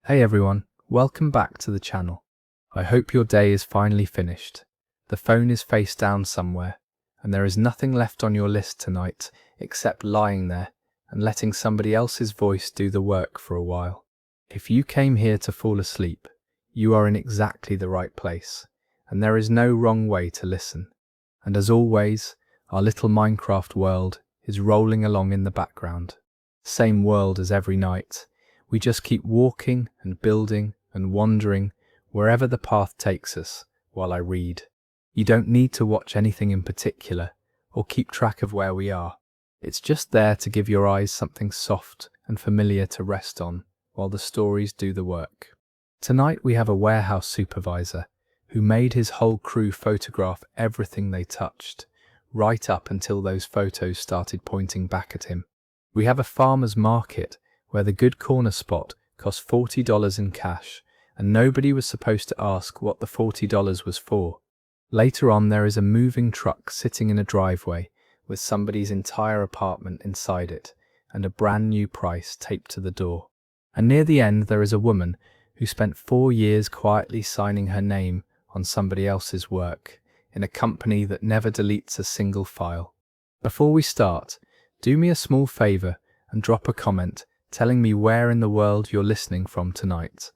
Hey everyone, welcome back to the channel. I hope your day is finally finished. The phone is face down somewhere, and there is nothing left on your list tonight except lying there and letting somebody else's voice do the work for a while. If you came here to fall asleep, you are in exactly the right place, and there is no wrong way to listen. And as always, our little Minecraft world is rolling along in the background. Same world as every night. We just keep walking and building and wandering wherever the path takes us while I read. You don't need to watch anything in particular or keep track of where we are. It's just there to give your eyes something soft and familiar to rest on while the stories do the work. Tonight we have a warehouse supervisor who made his whole crew photograph everything they touched, right up until those photos started pointing back at him. We have a farmer's market where the good corner spot cost $40 in cash, and nobody was supposed to ask what the $40 was for. Later on, there is a moving truck sitting in a driveway with somebody's entire apartment inside it, and a brand new price taped to the door. And near the end, there is a woman who spent 4 years quietly signing her name on somebody else's work, in a company that never deletes a single file. Before we start, do me a small favor and drop a comment telling me where in the world you're listening from tonight.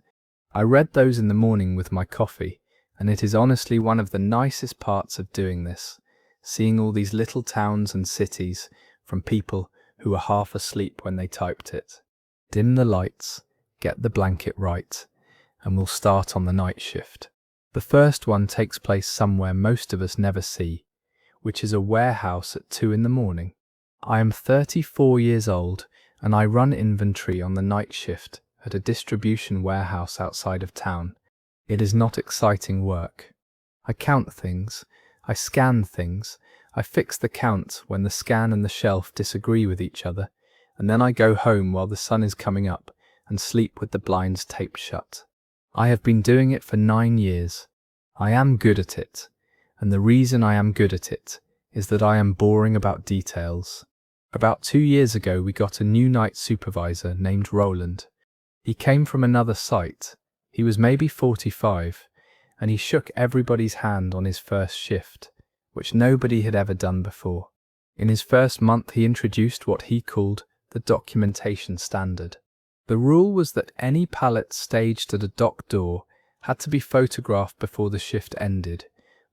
I read those in the morning with my coffee, and it is honestly one of the nicest parts of doing this, seeing all these little towns and cities from people who were half asleep when they typed it. Dim the lights, get the blanket right, and we'll start on the night shift. The first one takes place somewhere most of us never see, which is a warehouse at 2 in the morning. I am 34 years old, and I run inventory on the night shift at a distribution warehouse outside of town. It is not exciting work. I count things, I scan things, I fix the count when the scan and the shelf disagree with each other, and then I go home while the sun is coming up and sleep with the blinds taped shut. I have been doing it for 9 years. I am good at it, and the reason I am good at it is that I am boring about details. About 2 years ago, we got a new night supervisor named Roland. He came from another site. He was maybe 45, and he shook everybody's hand on his first shift, which nobody had ever done before. In his first month, he introduced what he called the documentation standard. The rule was that any pallet staged at a dock door had to be photographed before the shift ended,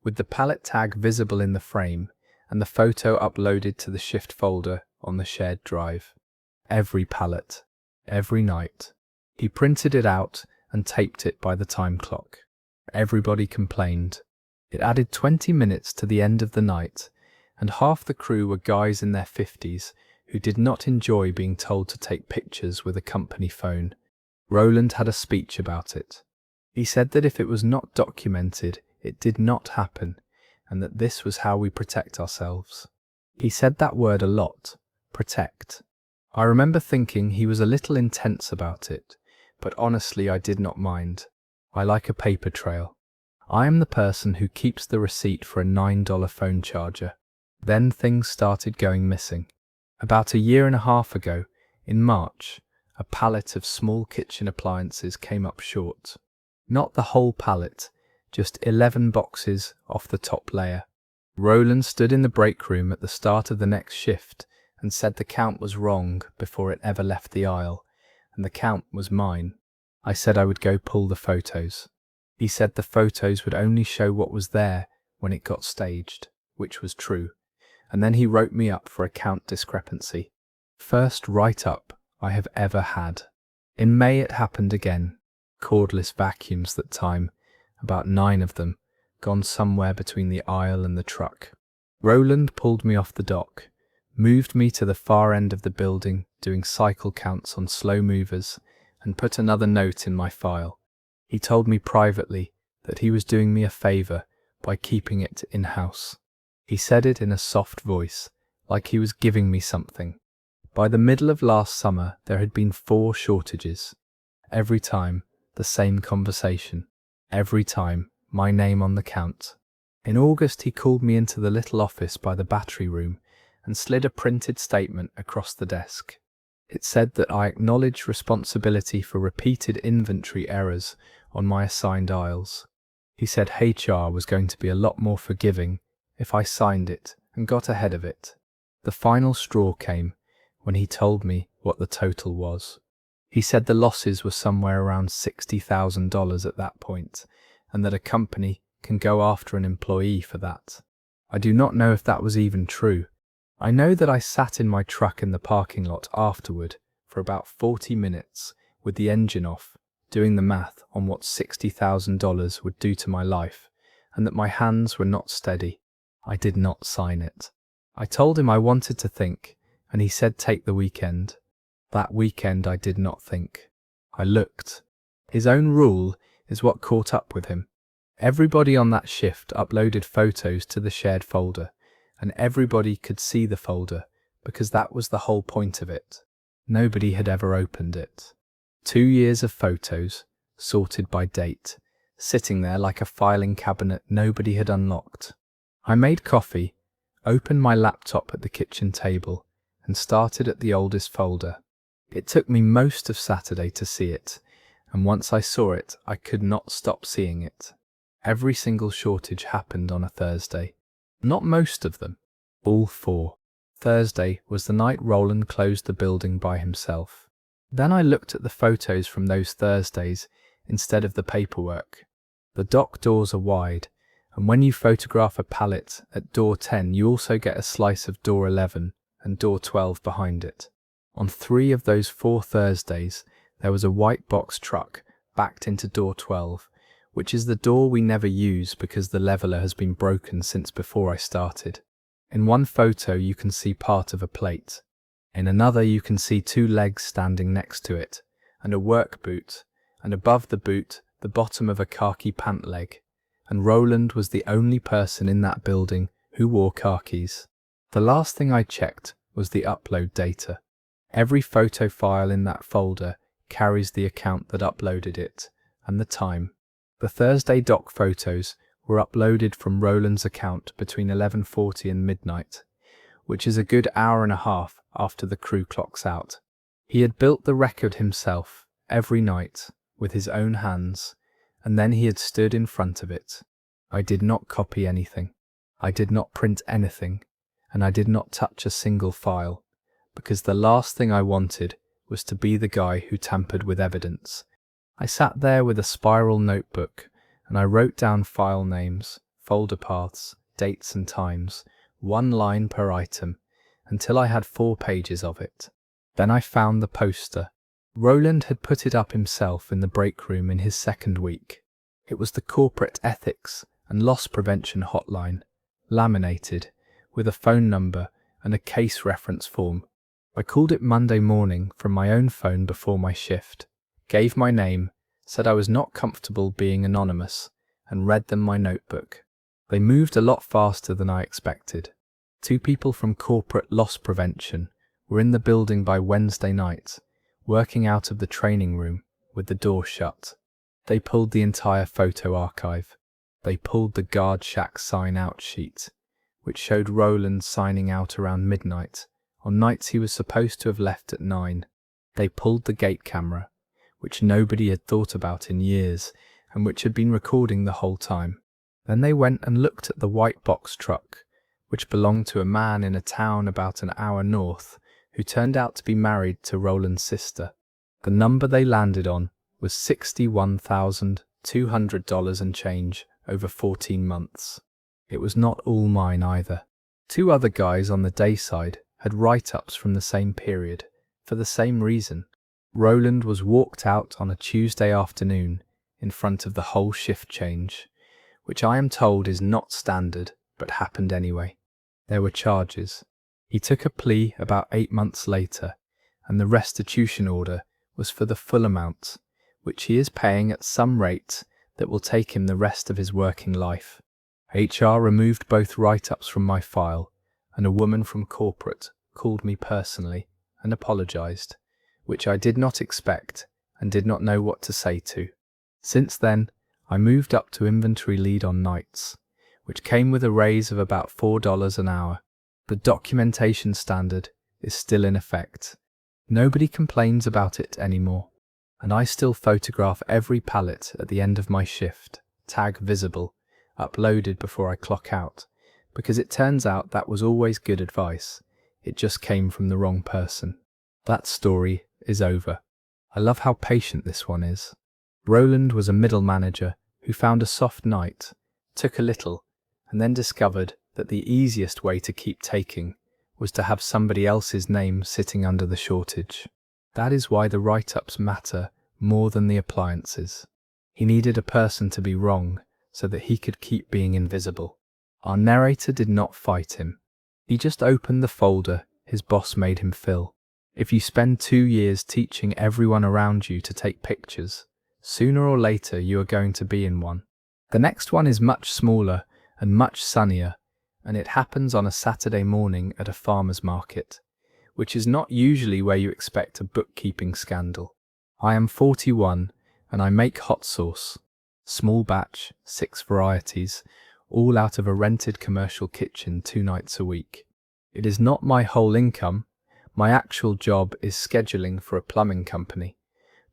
with the pallet tag visible in the frame and the photo uploaded to the shift folder on the shared drive. Every pallet, every night. He printed it out and taped it by the time clock. Everybody complained. It added 20 minutes to the end of the night, and half the crew were guys in their 50s who did not enjoy being told to take pictures with a company phone. Roland had a speech about it. He said that if it was not documented, it did not happen, and that this was how we protect ourselves. He said that word a lot, protect. I remember thinking he was a little intense about it, but honestly I did not mind. I like a paper trail. I am the person who keeps the receipt for a $9 phone charger. Then things started going missing. About 1.5 years ago, in March, a pallet of small kitchen appliances came up short. Not the whole pallet, just 11 boxes off the top layer. Roland stood in the break room at the start of the next shift and said the count was wrong before it ever left the aisle, and the count was mine. I said I would go pull the photos. He said the photos would only show what was there when it got staged, which was true, and then he wrote me up for a count discrepancy. First write-up I have ever had. In May it happened again. Cordless vacuums that time, about 9 of them, gone somewhere between the aisle and the truck. Roland pulled me off the dock, moved me to the far end of the building doing cycle counts on slow movers, and put another note in my file. He told me privately that he was doing me a favor by keeping it in-house. He said it in a soft voice, like he was giving me something. By the middle of last summer, there had been 4 shortages. Every time, the same conversation. Every time, my name on the count. In August, he called me into the little office by the battery room and slid a printed statement across the desk. It said that I acknowledged responsibility for repeated inventory errors on my assigned aisles. He said HR was going to be a lot more forgiving if I signed it and got ahead of it. The final straw came when he told me what the total was. He said the losses were somewhere around $60,000 at that point, and that a company can go after an employee for that. I do not know if that was even true. I know that I sat in my truck in the parking lot afterward for about 40 minutes with the engine off, doing the math on what $60,000 would do to my life, and that my hands were not steady. I did not sign it. I told him I wanted to think, and he said take the weekend. That weekend I did not think. I looked. His own rule is what caught up with him. Everybody on that shift uploaded photos to the shared folder, and everybody could see the folder because that was the whole point of it. Nobody had ever opened it. 2 years of photos, sorted by date, sitting there like a filing cabinet nobody had unlocked. I made coffee, opened my laptop at the kitchen table, and started at the oldest folder. It took me most of Saturday to see it, and once I saw it, I could not stop seeing it. Every single shortage happened on a Thursday. Not most of them, all 4. Thursday was the night Roland closed the building by himself. Then I looked at the photos from those Thursdays instead of the paperwork. The dock doors are wide, and when you photograph a pallet at door 10, you also get a slice of door 11 and door 12 behind it. On 3 of those 4 Thursdays, there was a white box truck backed into door 12, which is the door we never use because the leveler has been broken since before I started. In one photo you can see part of a plate. In another you can see 2 legs standing next to it, and a work boot, and above the boot the bottom of a khaki pant leg. And Roland was the only person in that building who wore khakis. The last thing I checked was the upload data. Every photo file in that folder carries the account that uploaded it and the time. The Thursday dock photos were uploaded from Roland's account between 11:40 and midnight, which is a good hour and a half after the crew clocks out. He had built the record himself every night with his own hands, and then he had stood in front of it. I did not copy anything. I did not print anything, and I did not touch a single file, because the last thing I wanted was to be the guy who tampered with evidence. I sat there with a spiral notebook, and I wrote down file names, folder paths, dates and times, 1 line per item, until I had 4 pages of it. Then I found the poster. Roland had put it up himself in the break room in his 2nd week. It was the corporate ethics and loss prevention hotline, laminated, with a phone number and a case reference form. I called it Monday morning from my own phone before my shift, gave my name, said I was not comfortable being anonymous, and read them my notebook. They moved a lot faster than I expected. 2 people from corporate loss prevention were in the building by Wednesday night, working out of the training room with the door shut. They pulled the entire photo archive. They pulled the guard shack sign-out sheet, which showed Roland signing out around midnight on nights he was supposed to have left at 9. They pulled the gate camera, which nobody had thought about in years and which had been recording the whole time. Then they went and looked at the white box truck, which belonged to a man in a town about an hour north who turned out to be married to Roland's sister. The number they landed on was $61,200 and change over 14 months. It was not all mine either. 2 other guys on the day side had write-ups from the same period, for the same reason. Roland was walked out on a Tuesday afternoon in front of the whole shift change, which I am told is not standard, but happened anyway. There were charges. He took a plea about 8 months later, and the restitution order was for the full amount, which he is paying at some rate that will take him the rest of his working life. HR removed both write-ups from my file, and a woman from corporate called me personally and apologized, which I did not expect and did not know what to say to. Since then, I moved up to inventory lead on nights, which came with a raise of about $4 an hour. The documentation standard is still in effect. Nobody complains about it anymore, and I still photograph every pallet at the end of my shift, tag visible, uploaded before I clock out, because it turns out that was always good advice. It just came from the wrong person. That story is over. I love how patient this one is. Roland was a middle manager who found a soft night, took a little, and then discovered that the easiest way to keep taking was to have somebody else's name sitting under the shortage. That is why the write-ups matter more than the appliances. He needed a person to be wrong so that he could keep being invisible. Our narrator did not fight him. He just opened the folder his boss made him fill. If you spend 2 years teaching everyone around you to take pictures, sooner or later you are going to be in one. The next one is much smaller and much sunnier, and it happens on a Saturday morning at a farmer's market, which is not usually where you expect a bookkeeping scandal. I am 41 and I make hot sauce. Small batch, 6 varieties, all out of a rented commercial kitchen 2 nights a week. It is not my whole income. My actual job is scheduling for a plumbing company,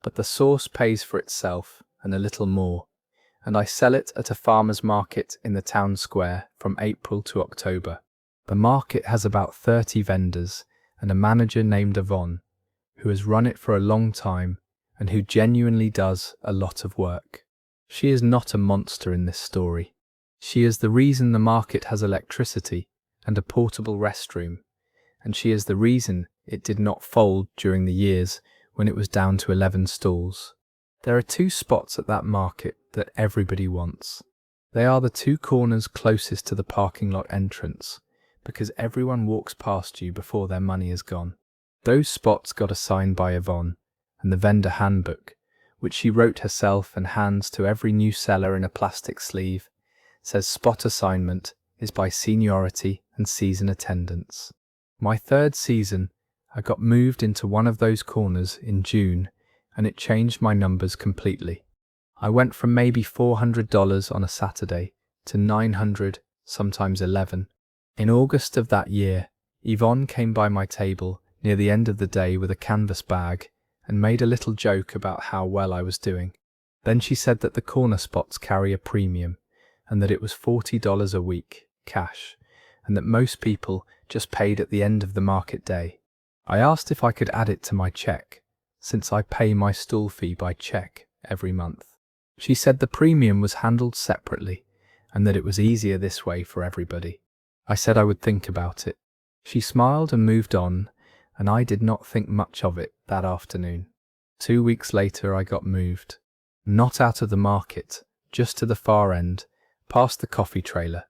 but the sauce pays for itself and a little more, and I sell it at a farmer's market in the town square from April to October. The market has about 30 vendors and a manager named Yvonne, who has run it for a long time and who genuinely does a lot of work. She is not a monster in this story. She is the reason the market has electricity and a portable restroom, and she is the reason it did not fold during the years when it was down to 11 stalls. There are 2 spots at that market that everybody wants. They are the 2 corners closest to the parking lot entrance, because everyone walks past you before their money is gone. Those spots got assigned by Yvonne, and the vendor handbook, which she wrote herself and hands to every new seller in a plastic sleeve, says spot assignment is by seniority and season attendance. My 3rd season, I got moved into one of those corners in June, and it changed my numbers completely. I went from maybe $400 on a Saturday to $900, sometimes $11. In August of that year, Yvonne came by my table near the end of the day with a canvas bag and made a little joke about how well I was doing. Then she said that the corner spots carry a premium and that it was $40 a week, cash, and that most people just paid at the end of the market day. I asked if I could add it to my check, since I pay my stall fee by check every month. She said the premium was handled separately and that it was easier this way for everybody. I said I would think about it. She smiled and moved on, and I did not think much of it that afternoon. 2 weeks later I got moved. Not out of the market, just to the far end, past the coffee trailer,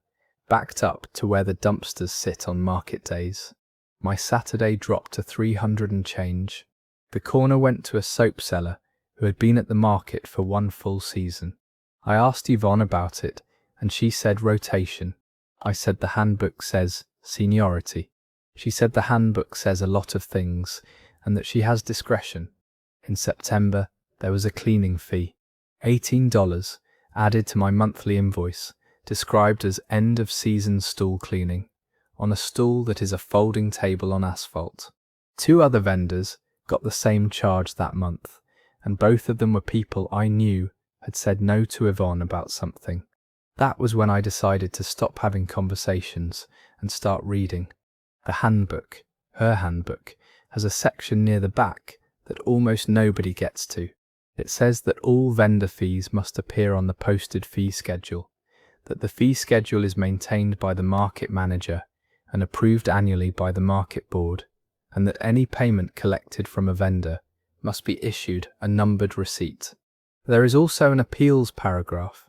backed up to where the dumpsters sit on market days. My Saturday dropped to 300 and change. The corner went to a soap seller who had been at the market for 1 full season. I asked Yvonne about it, and she said rotation. I said the handbook says seniority. She said the handbook says a lot of things, and that she has discretion. In September, there was a cleaning fee, $18, added to my monthly invoice, described as end-of-season stool cleaning, on a stool that is a folding table on asphalt. 2 other vendors got the same charge that month, and both of them were people I knew had said no to Yvonne about something. That was when I decided to stop having conversations and start reading. The handbook, her handbook, has a section near the back that almost nobody gets to. It says that all vendor fees must appear on the posted fee schedule, that the fee schedule is maintained by the market manager and approved annually by the market board, and that any payment collected from a vendor must be issued a numbered receipt. There is also an appeals paragraph.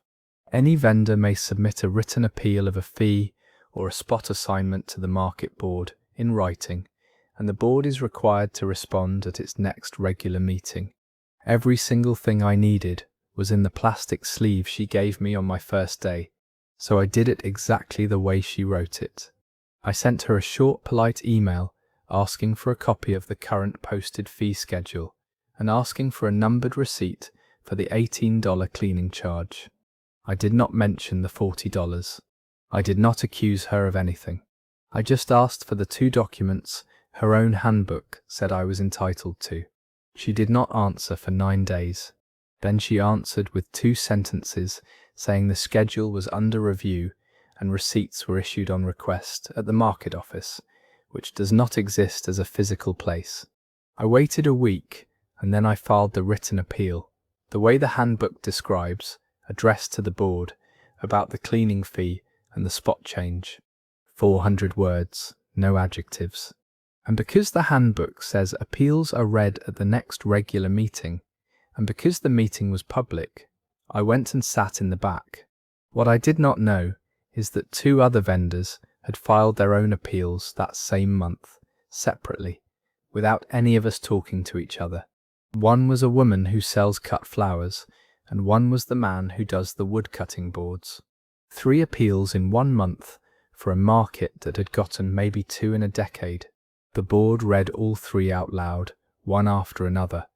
Any vendor may submit a written appeal of a fee or a spot assignment to the market board in writing, and the board is required to respond at its next regular meeting. Every single thing I needed was in the plastic sleeve she gave me on my first day, so I did it exactly the way she wrote it. I sent her a short, polite email asking for a copy of the current posted fee schedule and asking for a numbered receipt for the $18 cleaning charge. I did not mention the $40. I did not accuse her of anything. I just asked for the 2 documents Her own handbook said I was entitled to. She did not answer for 9 days. Then she answered with 2 sentences saying the schedule was under review and receipts were issued on request at the market office, which does not exist as a physical place. I waited a week and then I filed the written appeal, the way the handbook describes, addressed to the board, about the cleaning fee and the spot change. 400 words, no adjectives. And because the handbook says appeals are read at the next regular meeting, and because the meeting was public, I went and sat in the back. What I did not know is that 2 other vendors had filed their own appeals that same month, separately, without any of us talking to each other. One was a woman who sells cut flowers, and one was the man who does the wood cutting boards. 3 appeals in 1 month for a market that had gotten maybe 2 in a decade. The board read all 3 out loud, one after another,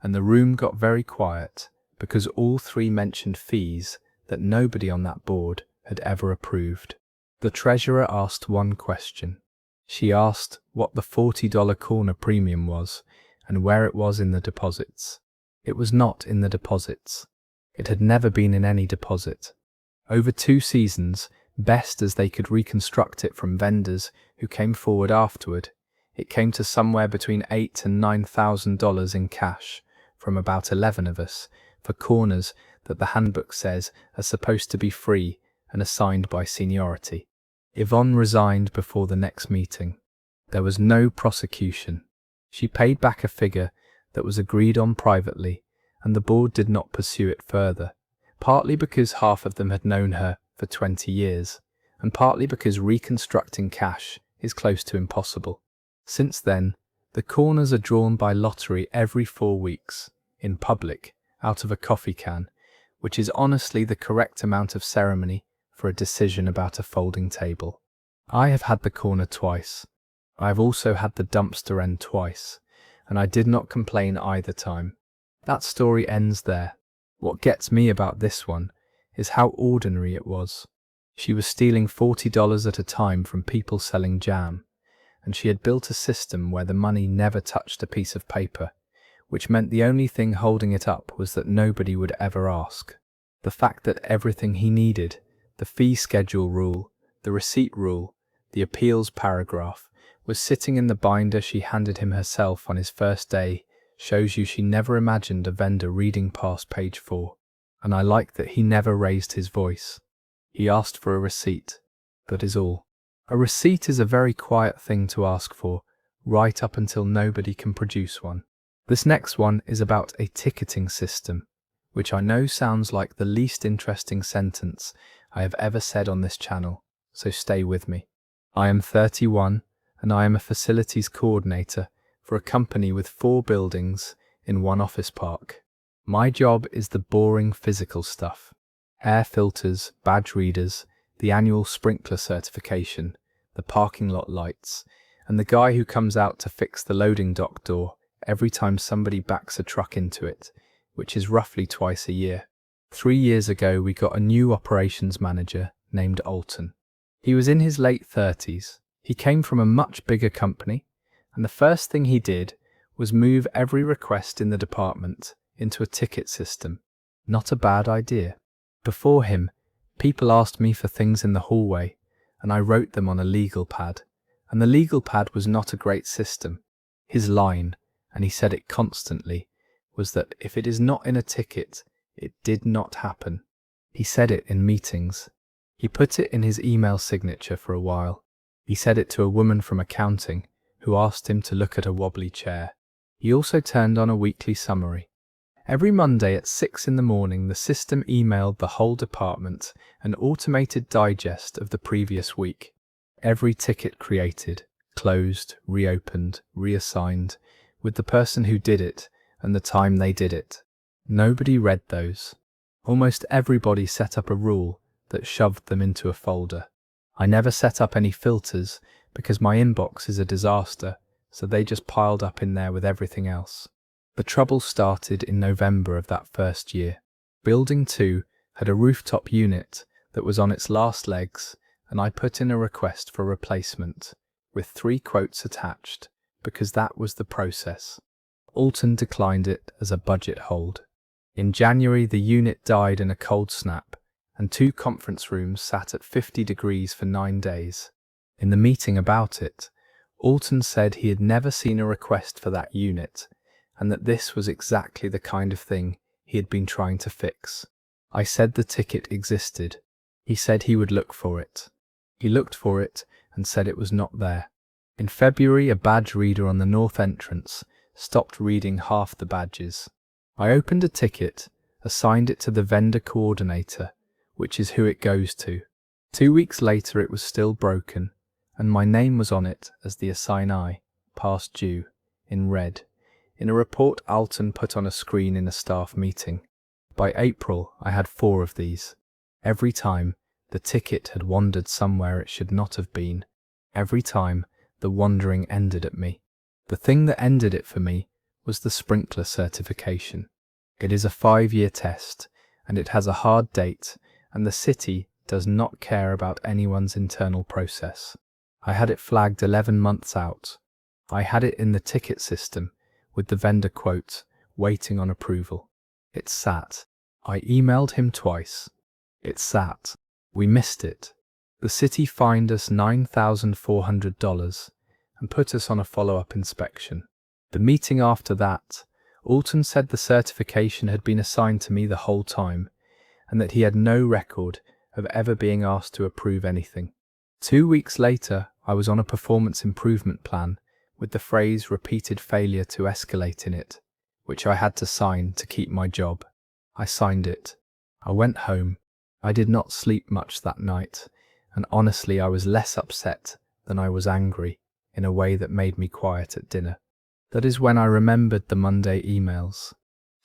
and the room got very quiet because all 3 mentioned fees that nobody on that board had ever approved. The treasurer asked one question. She asked what the $40 corner premium was and where it was in the deposits. It was not in the deposits. It had never been in any deposit. Over 2 seasons, best as they could reconstruct it from vendors who came forward afterward, it came to somewhere between $8,000 and $9,000 in cash from about 11 of us for corners that the handbook says are supposed to be free and assigned by seniority. Yvonne resigned before the next meeting. There was no prosecution. She paid back a figure that was agreed on privately, and the board did not pursue it further, partly because half of them had known her for 20 years, and partly because reconstructing cash is close to impossible. Since then, the corners are drawn by lottery every 4 weeks, in public, out of a coffee can, which is honestly the correct amount of ceremony for a decision about a folding table. I have had the corner twice. I have also had the dumpster end twice, and I did not complain either time. That story ends there. What gets me about this one is how ordinary it was. She was stealing $40 at a time from people selling jam, and she had built a system where the money never touched a piece of paper, which meant the only thing holding it up was that nobody would ever ask. The fact that everything he needed, the fee schedule rule, the receipt rule, the appeals paragraph, was sitting in the binder she handed him herself on his first day, shows you she never imagined a vendor reading past page 4. And I like that he never raised his voice. He asked for a receipt. That is all. A receipt is a very quiet thing to ask for, right up until nobody can produce one. This next one is about a ticketing system, which I know sounds like the least interesting sentence I have ever said on this channel, so stay with me. I am 31 and I am a facilities coordinator for a company with 4 buildings in 1 office park. My job is the boring physical stuff. Air filters, badge readers, the annual sprinkler certification, the parking lot lights, and the guy who comes out to fix the loading dock door every time somebody backs a truck into it, which is roughly twice a year. 3 years ago, we got a new operations manager named Alton. He was in his late 30s. He came from a much bigger company, and the first thing he did was move every request in the department into a ticket system. Not a bad idea. Before him, people asked me for things in the hallway, and I wrote them on a legal pad, and the legal pad was not a great system. His line, and he said it constantly, was that if it is not in a ticket, it did not happen. He said it in meetings. He put it in his email signature for a while. He said it to a woman from accounting who asked him to look at a wobbly chair. He also turned on a weekly summary. Every Monday at 6 in the morning, the system emailed the whole department an automated digest of the previous week. Every ticket created, closed, reopened, reassigned, with the person who did it and the time they did it. Nobody read those. Almost everybody set up a rule that shoved them into a folder. I never set up any filters because my inbox is a disaster, so they just piled up in there with everything else. The trouble started in November of that first year. Building 2 had a rooftop unit that was on its last legs, and I put in a request for replacement, with 3 quotes attached, because that was the process. Alton declined it as a budget hold. In January, the unit died in a cold snap, and 2 conference rooms sat at 50 degrees for 9 days. In the meeting about it, Alton said he had never seen a request for that unit, and that this was exactly the kind of thing he had been trying to fix. I said the ticket existed. He said he would look for it. He looked for it and said it was not there. In February, a badge reader on the north entrance stopped reading half the badges. I opened a ticket, assigned it to the vendor coordinator, which is who it goes to. 2 weeks later it was still broken, and my name was on it as the assignee, past due, in red, in a report Alton put on a screen in a staff meeting. By April I had 4 of these. Every time the ticket had wandered somewhere it should not have been. Every time the wandering ended at me. The thing that ended it for me was the sprinkler certification. It is a 5-year test, and it has a hard date, and the city does not care about anyone's internal process. I had it flagged 11 months out. I had it in the ticket system, with the vendor quote, waiting on approval. It sat. I emailed him twice. It sat. We missed it. The city fined us $9,400 and put us on a follow-up inspection. The meeting after that, Alton said the certification had been assigned to me the whole time, and that he had no record of ever being asked to approve anything. 2 weeks later, I was on a performance improvement plan with the phrase repeated failure to escalate in it, which I had to sign to keep my job. I signed it. I went home. I did not sleep much that night, and honestly I was less upset than I was angry, in a way that made me quiet at dinner. That is when I remembered the Monday emails.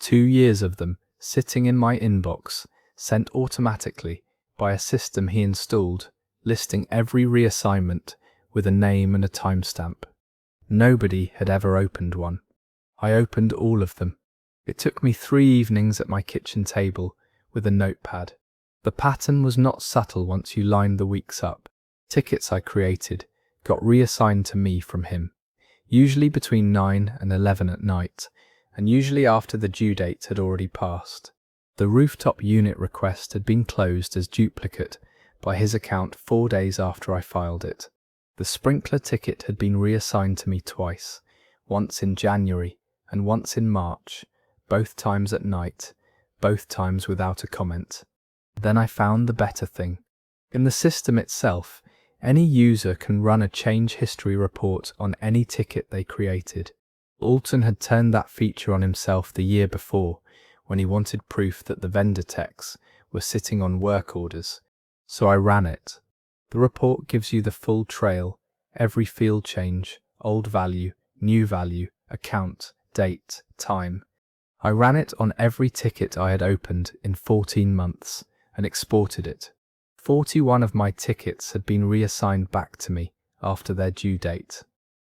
2 years of them, sitting in my inbox, sent automatically by a system he installed, listing every reassignment with a name and a timestamp. Nobody had ever opened one. I opened all of them. It took me 3 evenings at my kitchen table with a notepad. The pattern was not subtle once you lined the weeks up. Tickets I created got reassigned to me from him, usually between 9 and 11 at night, and usually after the due date had already passed. The rooftop unit request had been closed as duplicate by his account 4 days after I filed it. The sprinkler ticket had been reassigned to me twice, once in January and once in March, both times at night, both times without a comment. Then I found the better thing. In the system itself, any user can run a change history report on any ticket they created. Alton had turned that feature on himself the year before, when he wanted proof that the vendor techs were sitting on work orders, so I ran it. The report gives you the full trail, every field change, old value, new value, account, date, time. I ran it on every ticket I had opened in 14 months and exported it. 41 of my tickets had been reassigned back to me after their due date.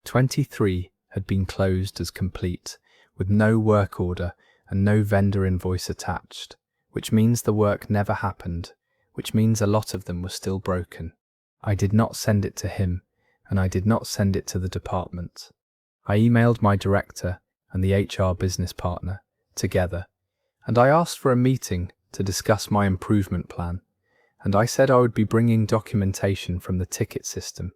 23 had been closed as complete, with no work order and no vendor invoice attached, which means the work never happened, which means a lot of them were still broken. I did not send it to him, and I did not send it to the department. I emailed my director and the HR business partner together, and I asked for a meeting to discuss my improvement plan, and I said I would be bringing documentation from the ticket system.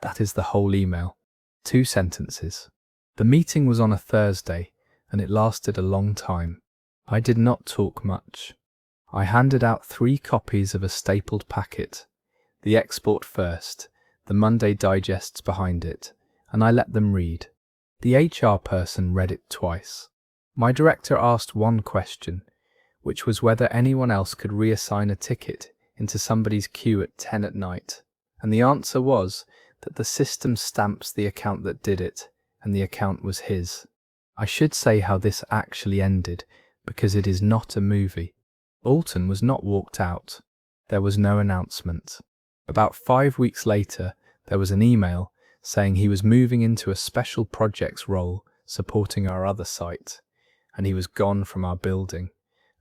That is the whole email. 2 sentences. The meeting was on a Thursday, and it lasted a long time. I did not talk much. I handed out 3 copies of a stapled packet, the export first, the Monday digests behind it, and I let them read. The HR person read it twice. My director asked one question, which was whether anyone else could reassign a ticket into somebody's queue at 10 at night, and the answer was that the system stamps the account that did it, and the account was his. I should say how this actually ended, because it is not a movie. Alton was not walked out. There was no announcement. About 5 weeks later, there was an email saying he was moving into a special projects role supporting our other site, and he was gone from our building.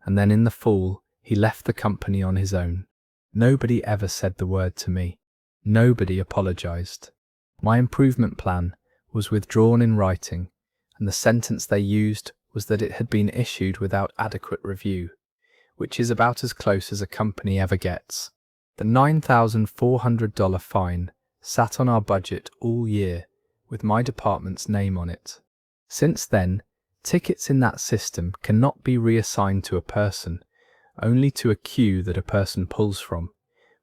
And then in the fall, he left the company on his own. Nobody ever said the word to me. Nobody apologized. My improvement plan was withdrawn in writing, and the sentence they used was that it had been issued without adequate review, which is about as close as a company ever gets. The $9,400 fine sat on our budget all year with my department's name on it. Since then, tickets in that system cannot be reassigned to a person, only to a queue that a person pulls from,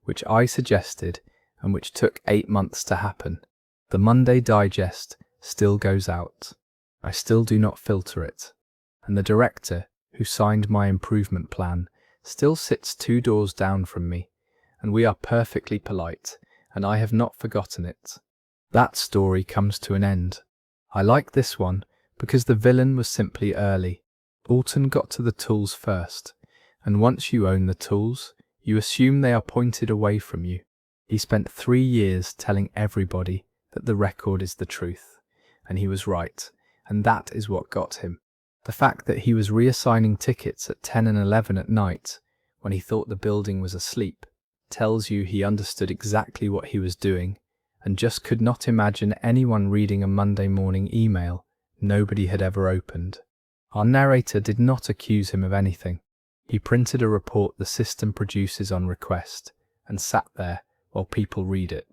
which I suggested and which took 8 months to happen. The Monday Digest still goes out. I still do not filter it. And the director, who signed my improvement plan, still sits 2 doors down from me, and we are perfectly polite, and I have not forgotten it. That story comes to an end. I like this one because the villain was simply early. Alton got to the tools first, and once you own the tools, you assume they are pointed away from you. He spent 3 years telling everybody that the record is the truth, and he was right, and that is what got him. The fact that he was reassigning tickets at 10 and 11 at night, when he thought the building was asleep, tells you he understood exactly what he was doing, and just could not imagine anyone reading a Monday morning email nobody had ever opened. Our narrator did not accuse him of anything. He printed a report the system produces on request, and sat there while people read it.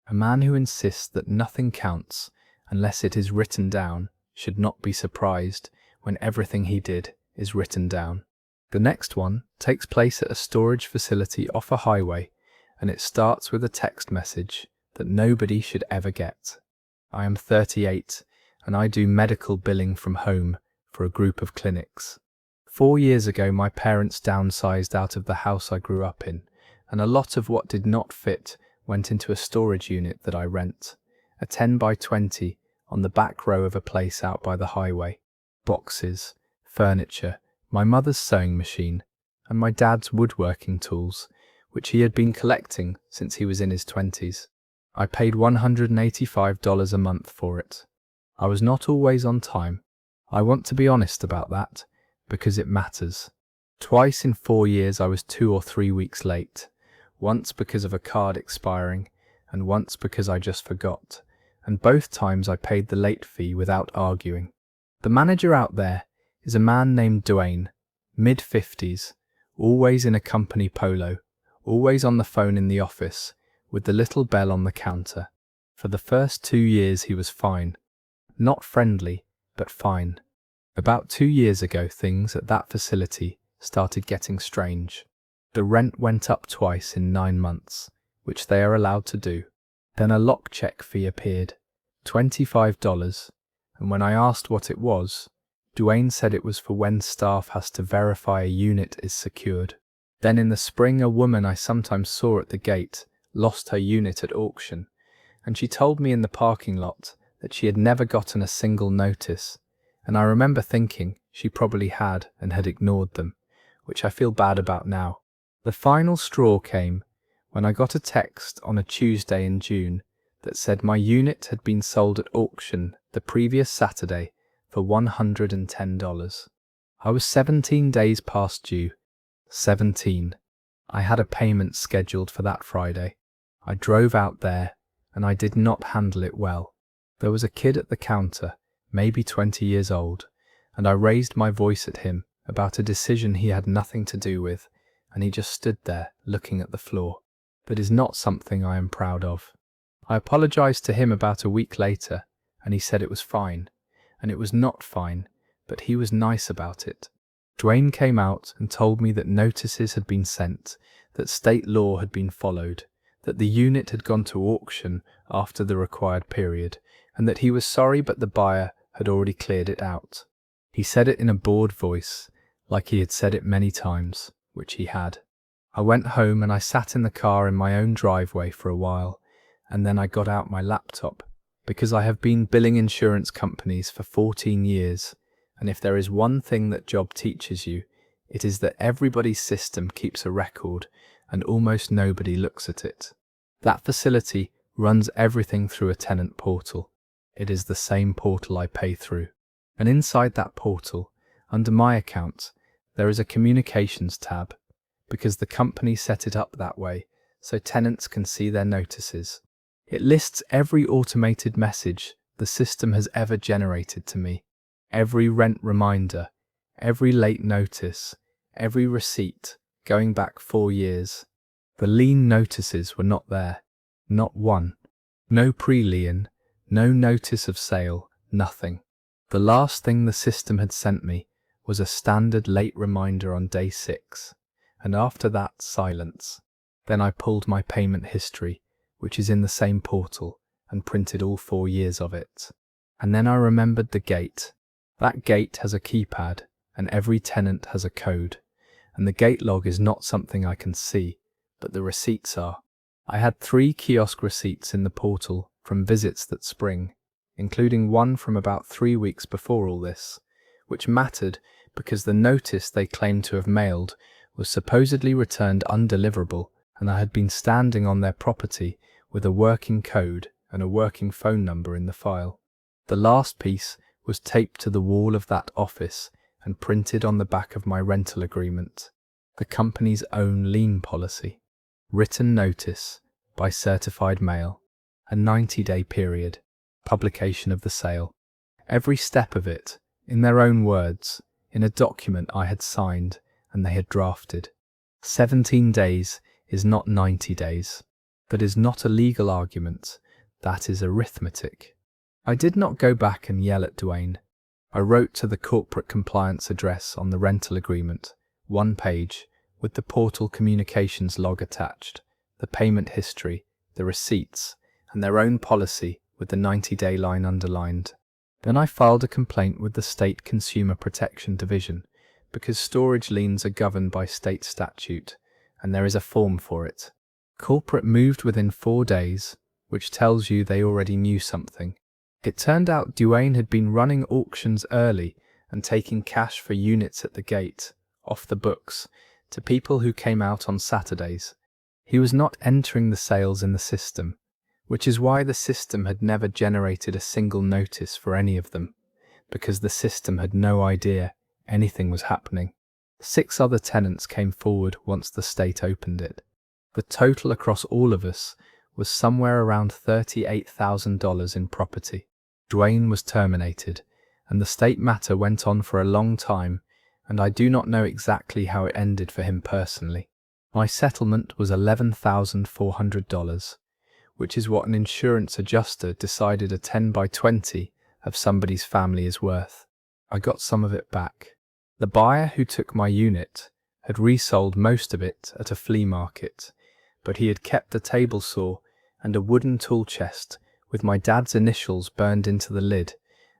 A man who insists that nothing counts unless it is written down should not be surprised when everything he did is written down. The next one takes place at a storage facility off a highway, and it starts with a text message that nobody should ever get. I am 38, and I do medical billing from home for a group of clinics. 4 years ago, my parents downsized out of the house I grew up in, and a lot of what did not fit went into a storage unit that I rent, a 10 by 20 on the back row of a place out by the highway. Boxes, furniture, my mother's sewing machine, and my dad's woodworking tools, which he had been collecting since he was in his 20s. I paid $185 a month for it. I was not always on time. I want to be honest about that, because it matters. Twice in 4 years I was 2 or 3 weeks late, once because of a card expiring, and once because I just forgot, and both times I paid the late fee without arguing. The manager out there is a man named Dwayne, mid-50s, always in a company polo, always on the phone in the office, with the little bell on the counter. For the first 2 years he was fine. Not friendly, but fine. About 2 years ago, things at that facility started getting strange. The rent went up twice in 9 months, which they are allowed to do. Then a lock check fee appeared, $25, and when I asked what it was, Dwayne said it was for when staff has to verify a unit is secured. Then in the spring, a woman I sometimes saw at the gate lost her unit at auction, and she told me in the parking lot that she had never gotten a single notice, and I remember thinking she probably had and had ignored them, which I feel bad about now. The final straw came when I got a text on a Tuesday in June that said my unit had been sold at auction the previous Saturday for $110. I was 17 days past due. 17. I had a payment scheduled for that Friday. I drove out there, and I did not handle it well. There was a kid at the counter, maybe 20 years old, and I raised my voice at him about a decision he had nothing to do with, and he just stood there looking at the floor. That is not something I am proud of. I apologized to him about a week later, and he said it was fine, and it was not fine, but he was nice about it. Dwayne came out and told me that notices had been sent, that state law had been followed, that the unit had gone to auction after the required period, and that he was sorry but the buyer had already cleared it out. He said it in a bored voice, like he had said it many times, which he had. I went home and I sat in the car in my own driveway for a while, and then I got out my laptop, because I have been billing insurance companies for 14 years, and if there is one thing that job teaches you, it is that everybody's system keeps a record and almost nobody looks at it. That facility runs everything through a tenant portal. It is the same portal I pay through. And inside that portal, under my account, there is a communications tab, because the company set it up that way so tenants can see their notices. It lists every automated message the system has ever generated to me. Every rent reminder, every late notice, every receipt going back 4 years. The lien notices were not there. Not one. No pre-lien, no notice of sale, nothing. The last thing the system had sent me was a standard late reminder on day 6, and after that, silence. Then I pulled my payment history, which is in the same portal, and printed all 4 years of it. And then I remembered the gate. That gate has a keypad, and every tenant has a code. And the gate log is not something I can see, but the receipts are. I had 3 kiosk receipts in the portal from visits that spring, including one from about 3 weeks before all this, which mattered because the notice they claimed to have mailed was supposedly returned undeliverable, and I had been standing on their property with a working code and a working phone number in the file. The last piece was taped to the wall of that office and printed on the back of my rental agreement, the company's own lien policy. Written notice, by certified mail, a 90-day period, publication of the sale. Every step of it, in their own words, in a document I had signed and they had drafted. 17 days is not 90 days. That is not a legal argument, that is arithmetic. I did not go back and yell at Dwayne. I wrote to the corporate compliance address on the rental agreement, 1 page, with the portal communications log attached, the payment history, the receipts, and their own policy with the 90-day line underlined. Then I filed a complaint with the State Consumer Protection Division, because storage liens are governed by state statute, and there is a form for it. Corporate moved within 4 days, which tells you they already knew something. It turned out Dwayne had been running auctions early and taking cash for units at the gate, off the books, to people who came out on Saturdays. He was not entering the sales in the system, which is why the system had never generated a single notice for any of them, because the system had no idea anything was happening. 6 other tenants came forward once the state opened it. The total across all of us was somewhere around $38,000 in property. Dwayne was terminated, and the state matter went on for a long time, and I do not know exactly how it ended for him personally. My settlement was $11,400, which is what an insurance adjuster decided a 10 by 20 of somebody's family is worth. I got some of it back. The buyer who took my unit had resold most of it at a flea market, but he had kept a table saw and a wooden tool chest with my dad's initials burned into the lid,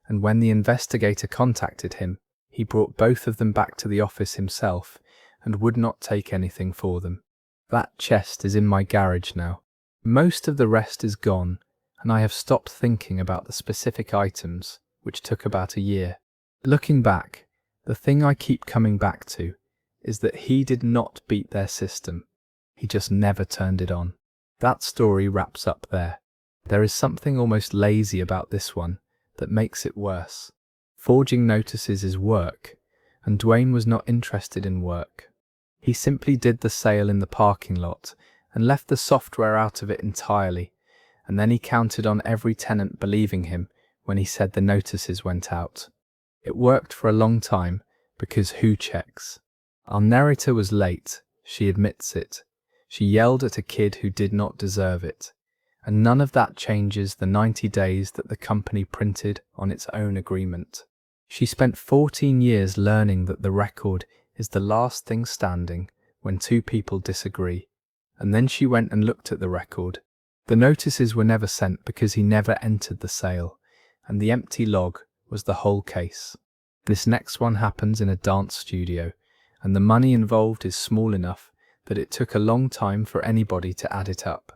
and when the investigator contacted him, he brought both of them back to the office himself and would not take anything for them. That chest is in my garage now. Most of the rest is gone, and I have stopped thinking about the specific items, which took about a year. Looking back, the thing I keep coming back to is that he did not beat their system. He just never turned it on. That story wraps up there. There is something almost lazy about this one that makes it worse. Forging notices is work, and Dwayne was not interested in work. He simply did the sale in the parking lot and left the software out of it entirely, and then he counted on every tenant believing him when he said the notices went out. It worked for a long time, because who checks? Our narrator was late, she admits it. She yelled at a kid who did not deserve it. And none of that changes the 90 days that the company printed on its own agreement. She spent 14 years learning that the record is the last thing standing when 2 people disagree, and then she went and looked at the record. The notices were never sent because he never entered the sale, and the empty log was the whole case. This next one happens in a dance studio, and the money involved is small enough that it took a long time for anybody to add it up.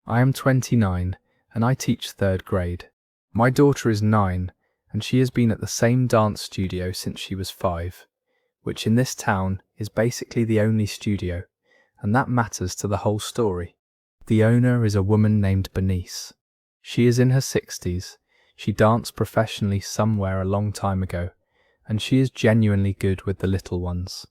I am 29 and I teach 3rd grade. My daughter is 9 and she has been at the same dance studio since she was 5, which in this town is basically the only studio, and that matters to the whole story. The owner is a woman named Bernice. She is in her 60s, she danced professionally somewhere a long time ago, and she is genuinely good with the little ones.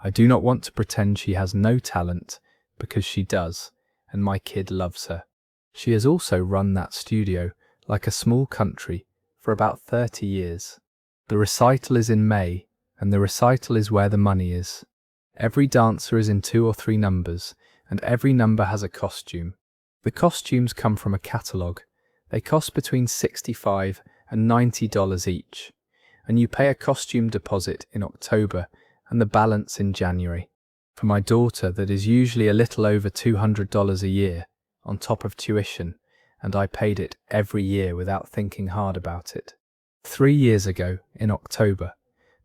I do not want to pretend she has no talent, because she does, and my kid loves her. She has also run that studio like a small country for about 30 years. The recital is in May, and the recital is where the money is. Every dancer is in 2 or 3 numbers, and every number has a costume. The costumes come from a catalogue. They cost between $65 and $90 each, and you pay a costume deposit in October and the balance in January. For my daughter, that is usually a little over $200 a year, on top of tuition, and I paid it every year without thinking hard about it. 3 years ago, in October,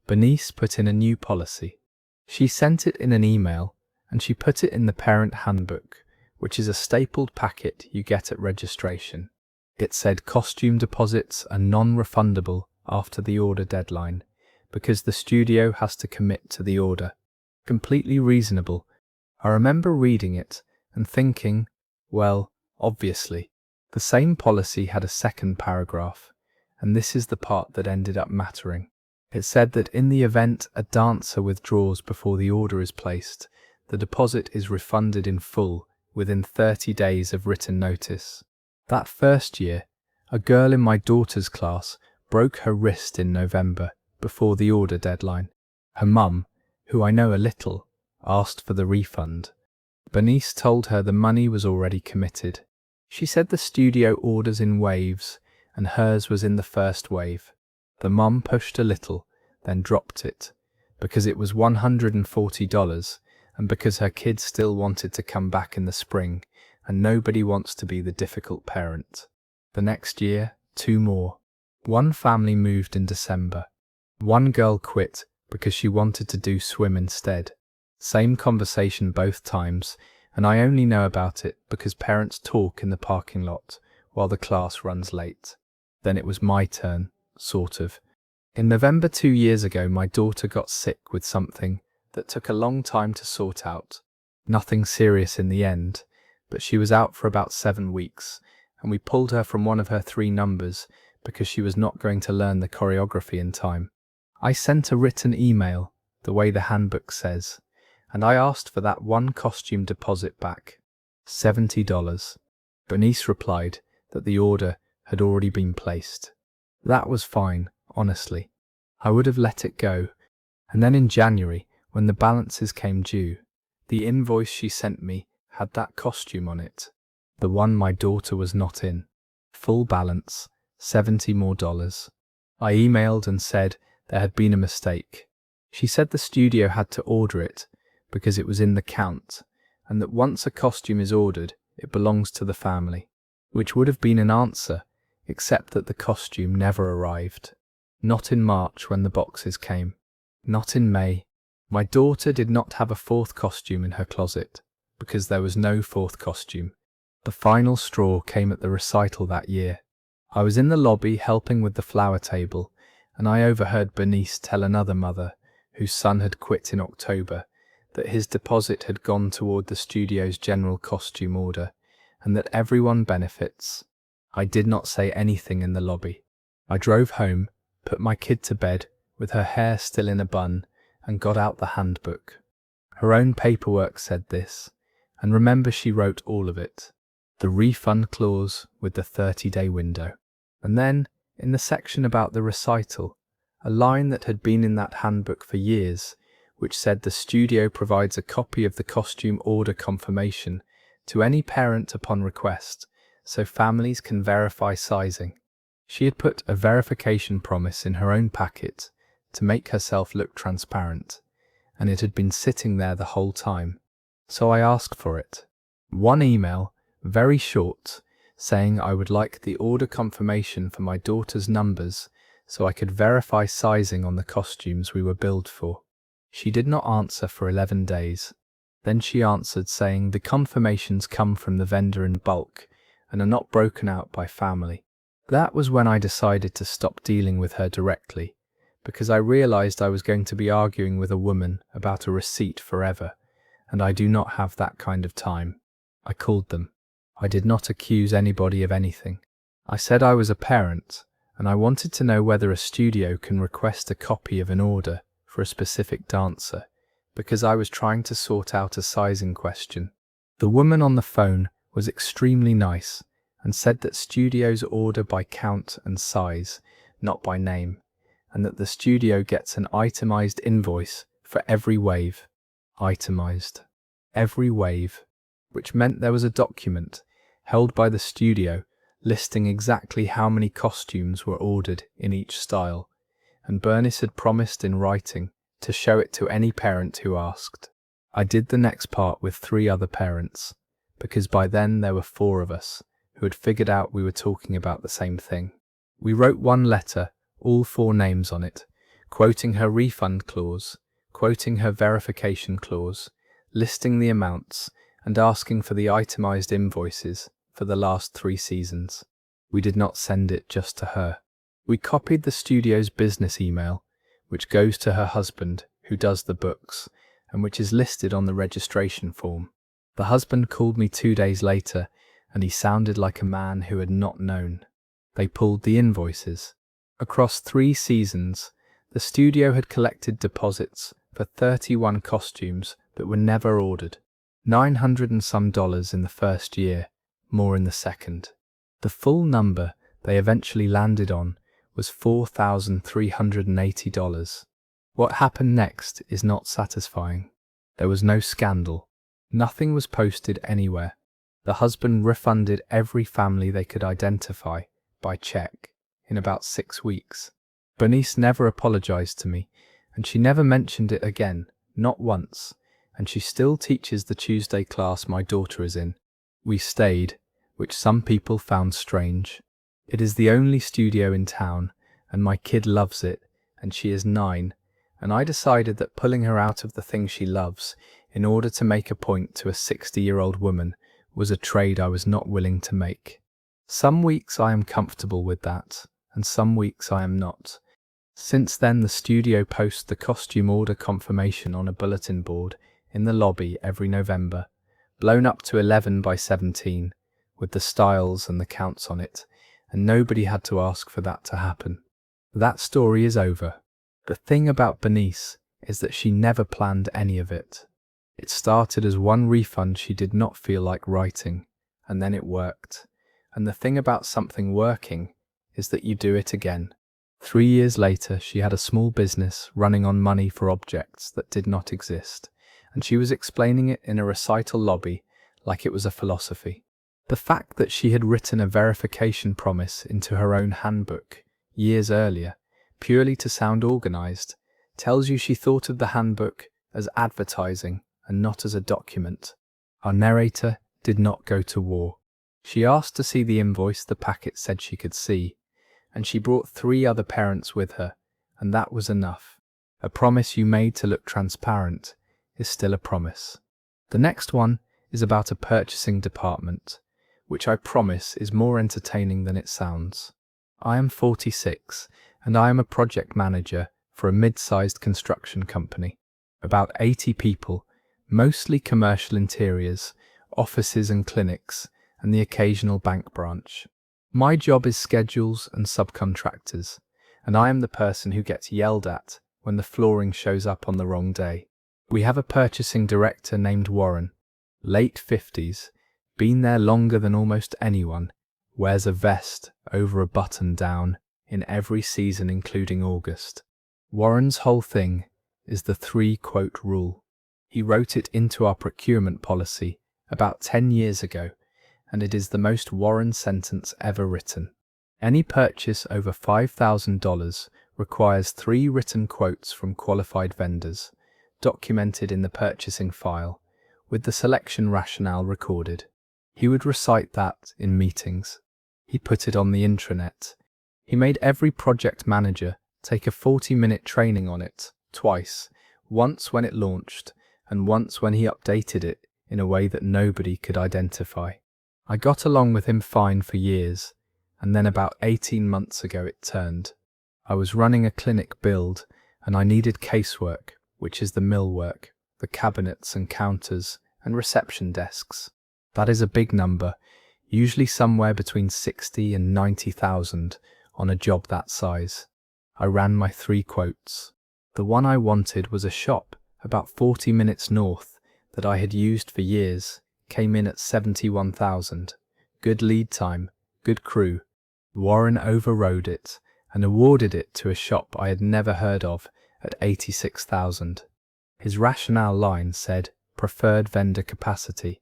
Bernice put in a new policy. She sent it in an email, and she put it in the parent handbook, which is a stapled packet you get at registration. It said costume deposits are non-refundable after the order deadline, because the studio has to commit to the order. Completely reasonable. I remember reading it and thinking, well, obviously. The same policy had a second paragraph, and this is the part that ended up mattering. It said that in the event a dancer withdraws before the order is placed, the deposit is refunded in full within 30 days of written notice. That first year, a girl in my daughter's class broke her wrist in November before the order deadline. Her mum, who I know a little, asked for the refund. Bernice told her the money was already committed. She said the studio orders in waves, and hers was in the first wave. The mum pushed a little, then dropped it, because it was $140, and because her kids still wanted to come back in the spring, and nobody wants to be the difficult parent. The next year, 2 more. One family moved in December. One girl quit because she wanted to do swim instead. Same conversation both times, and I only know about it because parents talk in the parking lot while the class runs late. Then it was my turn, sort of. In November 2 years ago, my daughter got sick with something that took a long time to sort out. Nothing serious in the end, but she was out for about 7 weeks, and we pulled her from one of her 3 numbers because she was not going to learn the choreography in time. I sent a written email, the way the handbook says, and I asked for that one costume deposit back, $70. Bernice replied that the order had already been placed. That was fine, honestly. I would have let it go. And then in January, when the balances came due, the invoice she sent me had that costume on it, the one my daughter was not in. Full balance, $70 more. I emailed and said there had been a mistake. She said the studio had to order it because it was in the count, and that once a costume is ordered, it belongs to the family, which would have been an answer, except that the costume never arrived. Not in March when the boxes came. Not in May. My daughter did not have a 4th costume in her closet, because there was no 4th costume. The final straw came at the recital that year. I was in the lobby helping with the flower table, and I overheard Bernice tell another mother, whose son had quit in October, that his deposit had gone toward the studio's general costume order, and that everyone benefits. I did not say anything in the lobby. I drove home, put my kid to bed, with her hair still in a bun, and got out the handbook. Her own paperwork said this, and remember she wrote all of it. The refund clause with the 30-day window. And then, in the section about the recital, a line that had been in that handbook for years, which said the studio provides a copy of the costume order confirmation to any parent upon request, so families can verify sizing. She had put a verification promise in her own packet to make herself look transparent, and it had been sitting there the whole time. So I asked for it. One email, very short, saying I would like the order confirmation for my daughter's numbers so I could verify sizing on the costumes we were billed for. She did not answer for 11 days. Then she answered saying the confirmations come from the vendor in bulk and are not broken out by family. That was when I decided to stop dealing with her directly, because I realized I was going to be arguing with a woman about a receipt forever, and I do not have that kind of time. I called them. I did not accuse anybody of anything. I said I was a parent, and I wanted to know whether a studio can request a copy of an order for a specific dancer, because I was trying to sort out a sizing question. The woman on the phone was extremely nice and said that studios order by count and size, not by name, and that the studio gets an itemized invoice for every wave. Itemized. Every wave. Which meant there was a document held by the studio listing exactly how many costumes were ordered in each style, and Bernice had promised in writing to show it to any parent who asked. I did the next part with 3 other parents, because by then there were 4 of us who had figured out we were talking about the same thing. We wrote one letter, all 4 names on it, quoting her refund clause, quoting her verification clause, listing the amounts, and asking for the itemized invoices for the last 3 seasons. We did not send it just to her. We copied the studio's business email, which goes to her husband, who does the books, and which is listed on the registration form. The husband called me 2 days later, and he sounded like a man who had not known. They pulled the invoices. Across 3 seasons, the studio had collected deposits for 31 costumes that were never ordered. $900 and some in the first year, more in the second. The full number they eventually landed on was $4,380. What happened next is not satisfying. There was no scandal. Nothing was posted anywhere. The husband refunded every family they could identify by check in about 6 weeks. Bernice never apologized to me, and she never mentioned it again, not once, and she still teaches the Tuesday class my daughter is in. We stayed, which some people found strange. It is the only studio in town, and my kid loves it, and she is 9, and I decided that pulling her out of the thing she loves in order to make a point to a 60-year-old woman was a trade I was not willing to make. Some weeks I am comfortable with that, and some weeks I am not. Since then, the studio posts the costume order confirmation on a bulletin board in the lobby every November, blown up to 11 by 17, with the styles and the counts on it, and nobody had to ask for that to happen. That story is over. The thing about Bernice is that she never planned any of it. It started as one refund she did not feel like writing, and then it worked. And the thing about something working is that you do it again. 3 years later, she had a small business running on money for objects that did not exist, and she was explaining it in a recital lobby like it was a philosophy. The fact that she had written a verification promise into her own handbook years earlier, purely to sound organized, tells you she thought of the handbook as advertising and not as a document. Our narrator did not go to war. She asked to see the invoice the packet said she could see, and she brought 3 other parents with her, and that was enough. A promise you made to look transparent is still a promise. The next one is about a purchasing department, which I promise is more entertaining than it sounds. I am 46, and I am a project manager for a mid-sized construction company. About 80 people, mostly commercial interiors, offices and clinics, and the occasional bank branch. My job is schedules and subcontractors, and I am the person who gets yelled at when the flooring shows up on the wrong day. We have a purchasing director named Warren, late 50s, been there longer than almost anyone, wears a vest over a button down in every season including August. Warren's whole thing is the 3-quote rule. He wrote it into our procurement policy about 10 years ago, and it is the most Warren sentence ever written. Any purchase over $5,000 requires 3 written quotes from qualified vendors, documented in the purchasing file, with the selection rationale recorded. He would recite that in meetings. He put it on the intranet. He made every project manager take a 40-minute training on it, twice, once when it launched, and once when he updated it in a way that nobody could identify. I got along with him fine for years, and then about 18 months ago it turned. I was running a clinic build, and I needed casework, which is the millwork, the cabinets and counters and reception desks. That is a big number, usually somewhere between 60 and 90,000 on a job that size. I ran my 3 quotes. The one I wanted was a shop about 40 minutes north that I had used for years, came in at 71,000. Good lead time, good crew. Warren overrode it and awarded it to a shop I had never heard of at $86,000. His rationale line said, preferred vendor capacity,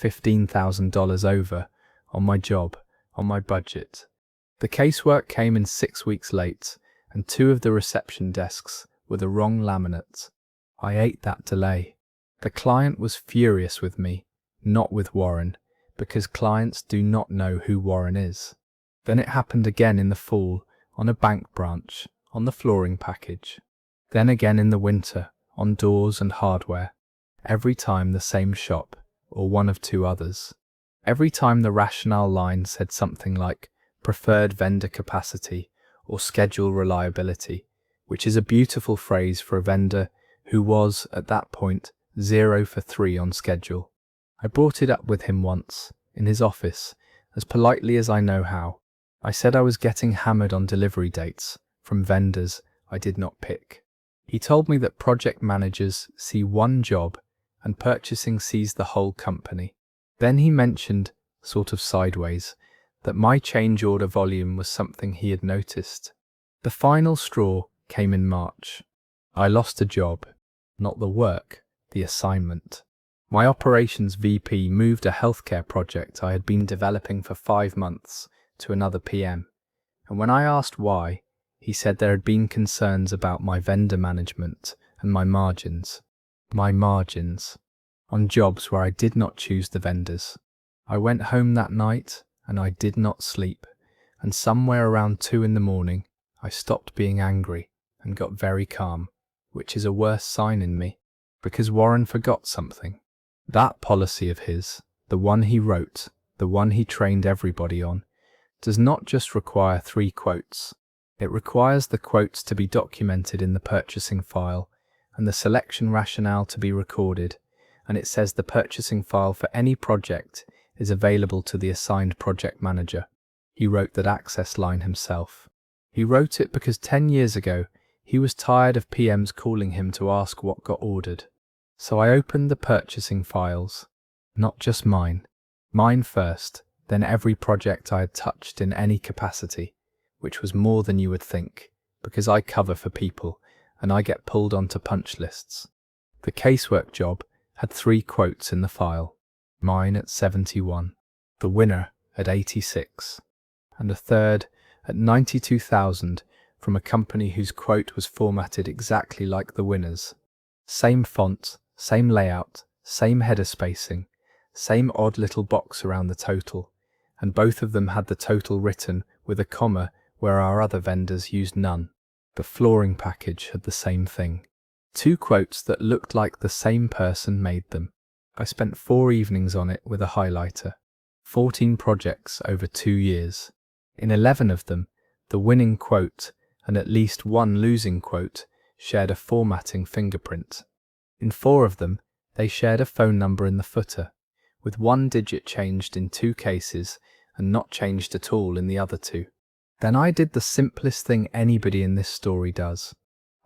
$15,000 over, on my job, on my budget. The casework came in 6 weeks late, and 2 of the reception desks were the wrong laminates. I ate that delay. The client was furious with me, not with Warren, because clients do not know who Warren is. Then it happened again in the fall, on a bank branch, on the flooring package. Then again in the winter, on doors and hardware. Every time the same shop, or one of 2 others. Every time the rationale line said something like preferred vendor capacity or schedule reliability, which is a beautiful phrase for a vendor who was, at that point, 0 for 3 on schedule. I brought it up with him once, in his office, as politely as I know how. I said I was getting hammered on delivery dates from vendors I did not pick. He told me that project managers see one job and purchasing sees the whole company. Then he mentioned, sort of sideways, that my change order volume was something he had noticed. The final straw came in March. I lost a job, not the work, the assignment. My operations VP moved a healthcare project I had been developing for 5 months to another PM, and when I asked why, he said there had been concerns about my vendor management and my margins. My margins. On jobs where I did not choose the vendors. I went home that night and I did not sleep, and somewhere around 2 in the morning I stopped being angry and got very calm, which is a worse sign in me, because Warren forgot something. That policy of his, the one he wrote, the one he trained everybody on, does not just require 3 quotes. It requires the quotes to be documented in the purchasing file and the selection rationale to be recorded, and it says the purchasing file for any project is available to the assigned project manager. He wrote that access line himself. He wrote it because 10 years ago he was tired of PMs calling him to ask what got ordered. So I opened the purchasing files, not just mine first, then every project I had touched in any capacity, which was more than you would think, because I cover for people and I get pulled onto punch lists. The casework job had 3 quotes in the file, mine at 71, the winner at 86, and a third at 92,000 from a company whose quote was formatted exactly like the winner's. Same font, same layout, same header spacing, same odd little box around the total, and both of them had the total written with a comma where our other vendors used none. The flooring package had the same thing. 2 quotes that looked like the same person made them. I spent 4 evenings on it with a highlighter. 14 projects over 2 years. In 11 of them, the winning quote and at least one losing quote shared a formatting fingerprint. In 4 of them, they shared a phone number in the footer, with 1 digit changed in 2 cases and not changed at all in the other 2. Then I did the simplest thing anybody in this story does.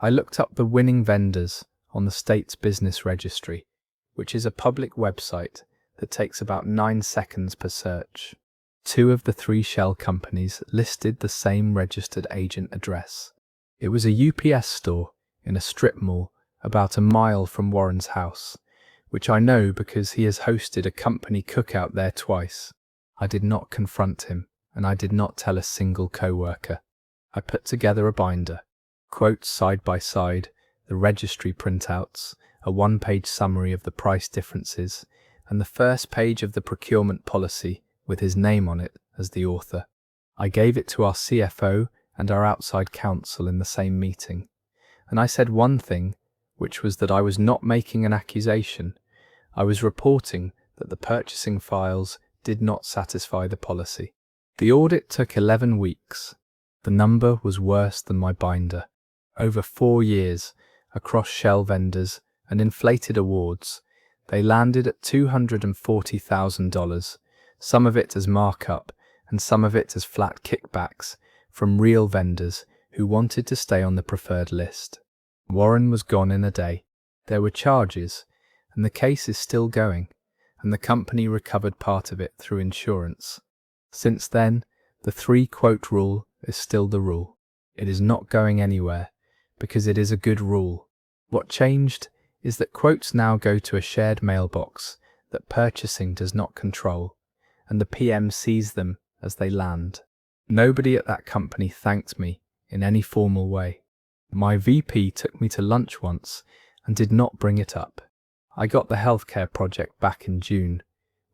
I looked up the winning vendors on the state's business registry, which is a public website that takes about 9 seconds per search. 2 of the 3 shell companies listed the same registered agent address. It was a UPS store in a strip mall about a mile from Warren's house, which I know because he has hosted a company cookout there twice. I did not confront him, and I did not tell a single co-worker. I put together a binder, quotes side by side, the registry printouts, a 1-page summary of the price differences, and the first page of the procurement policy with his name on it as the author. I gave it to our CFO and our outside counsel in the same meeting, and I said one thing, which was that I was not making an accusation. I was reporting that the purchasing files did not satisfy the policy. The audit took 11 weeks. The number was worse than my binder. Over 4 years, across shell vendors and inflated awards, they landed at $240,000, some of it as markup and some of it as flat kickbacks from real vendors who wanted to stay on the preferred list. Warren was gone in a day. There were charges, and the case is still going, and the company recovered part of it through insurance. Since then, the 3-quote rule is still the rule. It is not going anywhere, because it is a good rule. What changed is that quotes now go to a shared mailbox that purchasing does not control, and the PM sees them as they land. Nobody at that company thanked me in any formal way. My VP took me to lunch once and did not bring it up. I got the healthcare project back in June,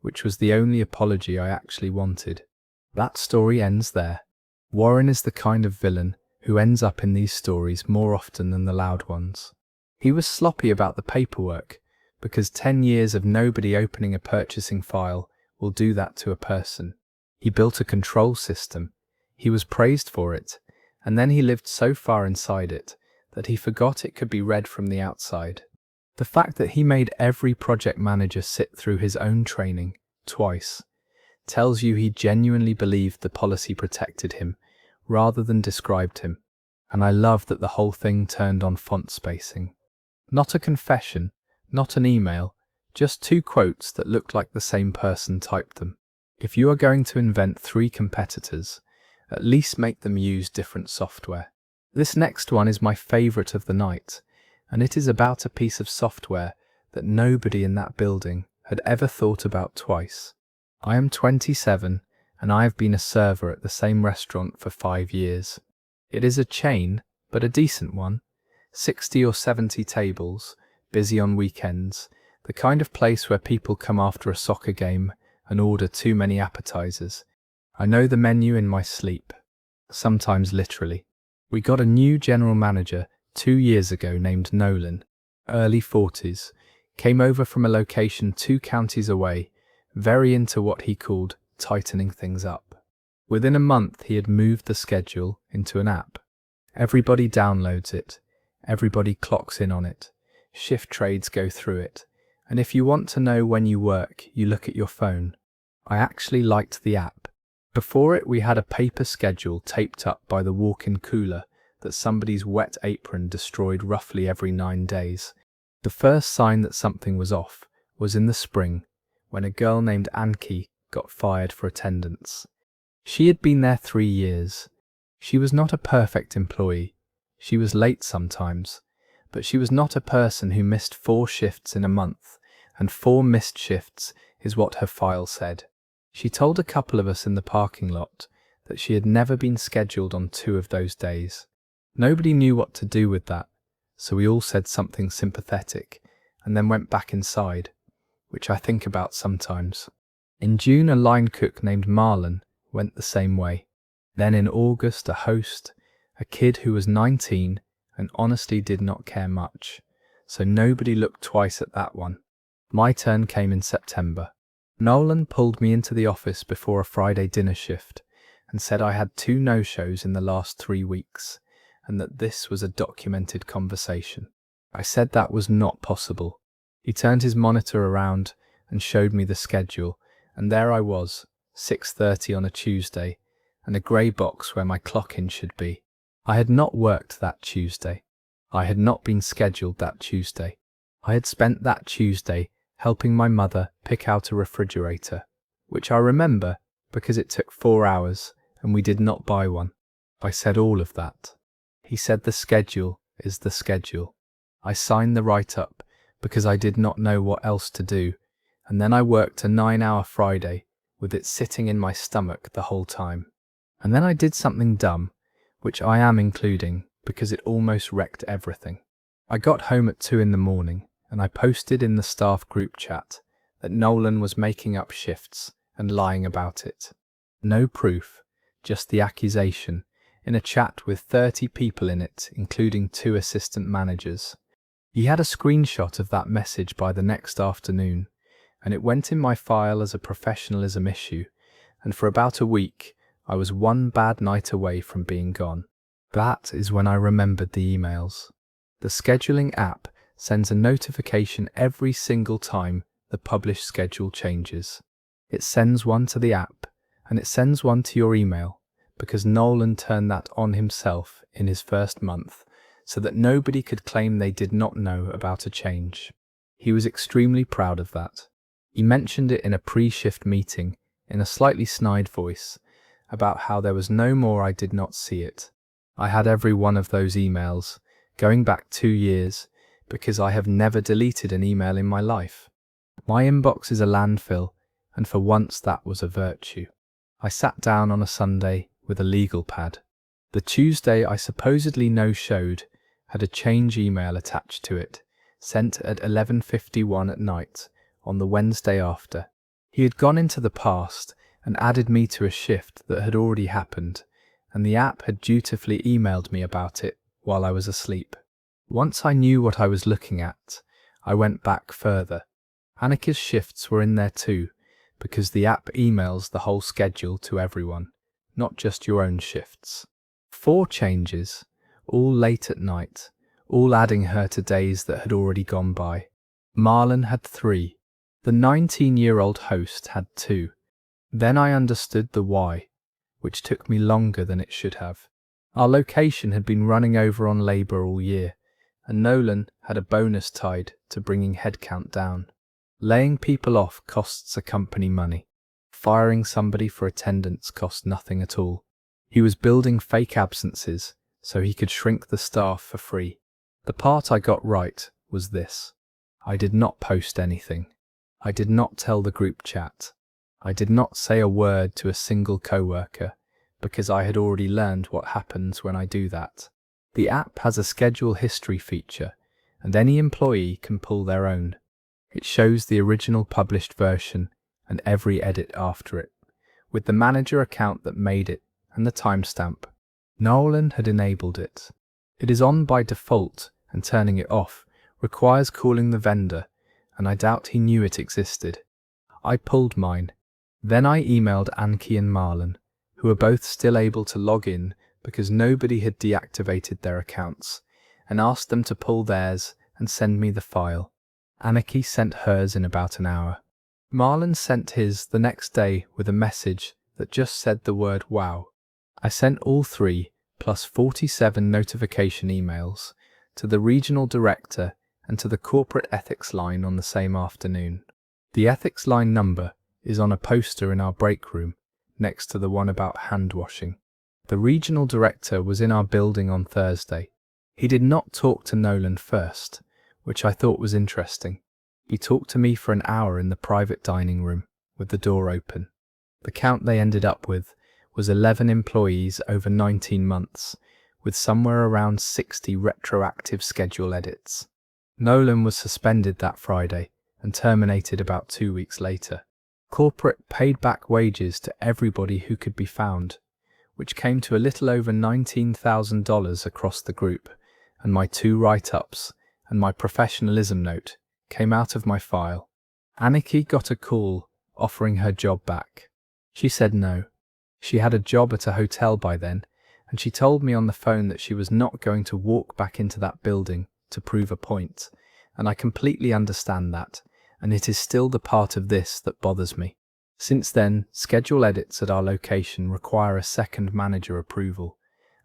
which was the only apology I actually wanted. That story ends there. Warren is the kind of villain who ends up in these stories more often than the loud ones. He was sloppy about the paperwork, because 10 years of nobody opening a purchasing file will do that to a person. He built a control system. He was praised for it, and then he lived so far inside it that he forgot it could be read from the outside. The fact that he made every project manager sit through his own training, twice, tells you he genuinely believed the policy protected him, rather than described him. And I love that the whole thing turned on font spacing. Not a confession, not an email, just 2 quotes that looked like the same person typed them. If you are going to invent 3 competitors, at least make them use different software. This next one is my favorite of the night, and it is about a piece of software that nobody in that building had ever thought about twice. I am 27, and I have been a server at the same restaurant for 5 years. It is a chain, but a decent one. 60 or 70 tables, busy on weekends, the kind of place where people come after a soccer game and order too many appetizers. I know the menu in my sleep, sometimes literally. We got a new general manager 2 years ago named Nolan, early 40s, came over from a location 2 counties away, very into what he called tightening things up. Within a month he had moved the schedule into an app. Everybody downloads it, everybody clocks in on it, shift trades go through it, and if you want to know when you work, you look at your phone. I actually liked the app. Before it we had a paper schedule taped up by the walk-in cooler that somebody's wet apron destroyed roughly every 9 days. The first sign that something was off was in the spring, when a girl named Anki got fired for attendance. She had been there 3 years. She was not a perfect employee. She was late sometimes, but she was not a person who missed 4 shifts in a month, and 4 missed shifts is what her file said. She told a couple of us in the parking lot that she had never been scheduled on 2 of those days. Nobody knew what to do with that, so we all said something sympathetic and then went back inside, which I think about sometimes. In June, a line cook named Marlon went the same way. Then in August, a host, a kid who was 19 and honestly did not care much, so nobody looked twice at that one. My turn came in September. Nolan pulled me into the office before a Friday dinner shift and said I had 2 no-shows in the last 3 weeks, and that this was a documented conversation. I said that was not possible. He turned his monitor around and showed me the schedule, and there I was, 6:30 on a Tuesday, and a grey box where my clock-in should be. I had not worked that Tuesday. I had not been scheduled that Tuesday. I had spent that Tuesday helping my mother pick out a refrigerator, which I remember because it took 4 hours and we did not buy one. I said all of that. He said the schedule is the schedule. I signed the write-up because I did not know what else to do, and then I worked a 9-hour Friday with it sitting in my stomach the whole time. And then I did something dumb, which I am including because it almost wrecked everything. I got home at 2 in the morning and I posted in the staff group chat that Nolan was making up shifts and lying about it. No proof, just the accusation, in a chat with 30 people in it, including 2 assistant managers. He had a screenshot of that message by the next afternoon, and it went in my file as a professionalism issue, and for about a week I was 1 bad night away from being gone. That is when I remembered the emails. The scheduling app sends a notification every single time the published schedule changes. It sends one to the app, and it sends one to your email, because Nolan turned that on himself in his first month, so that nobody could claim they did not know about a change. He was extremely proud of that. He mentioned it in a pre-shift meeting, in a slightly snide voice, about how there was no more I did not see it. I had every one of those emails, going back 2 years, because I have never deleted an email in my life. My inbox is a landfill, and for once that was a virtue. I sat down on a Sunday with a legal pad. The Tuesday I supposedly no-showed had a change email attached to it, sent at 11:51 at night on the Wednesday after. He had gone into the past and added me to a shift that had already happened, and the app had dutifully emailed me about it while I was asleep. Once I knew what I was looking at, I went back further. Annika's shifts were in there too, because the app emails the whole schedule to everyone, not just your own shifts. 4 changes, all late at night, all adding her to days that had already gone by. Marlon had 3. The 19-year-old host had 2. Then I understood the why, which took me longer than it should have. Our location had been running over on labour all year, and Nolan had a bonus tied to bringing headcount down. Laying people off costs a company money. Firing somebody for attendance cost nothing at all. He was building fake absences so he could shrink the staff for free. The part I got right was this. I did not post anything. I did not tell the group chat. I did not say a word to a single coworker, because I had already learned what happens when I do that. The app has a schedule history feature, and any employee can pull their own. It shows the original published version and every edit after it, with the manager account that made it and the timestamp. Nolan had enabled it. It is on by default, and turning it off requires calling the vendor, and I doubt he knew it existed. I pulled mine. Then I emailed Anki and Marlon, who were both still able to log in because nobody had deactivated their accounts, and asked them to pull theirs and send me the file. Aniki sent hers in about an hour. Marlon sent his the next day with a message that just said the word wow. I sent all 3, plus 47 notification emails, to the regional director and to the corporate ethics line on the same afternoon. The ethics line number is on a poster in our break room, next to the one about hand washing. The regional director was in our building on Thursday. He did not talk to Nolan first, which I thought was interesting. He talked to me for an hour in the private dining room, with the door open. The count they ended up with was 11 employees over 19 months, with somewhere around 60 retroactive schedule edits. Nolan was suspended that Friday and terminated about 2 weeks later. Corporate paid back wages to everybody who could be found, which came to a little over $19,000 across the group, and my 2 write-ups and my professionalism note came out of my file. Aniki got a call offering her job back. She said no. She had a job at a hotel by then, and she told me on the phone that she was not going to walk back into that building to prove a point, and I completely understand that, and it is still the part of this that bothers me. Since then, schedule edits at our location require a second manager approval,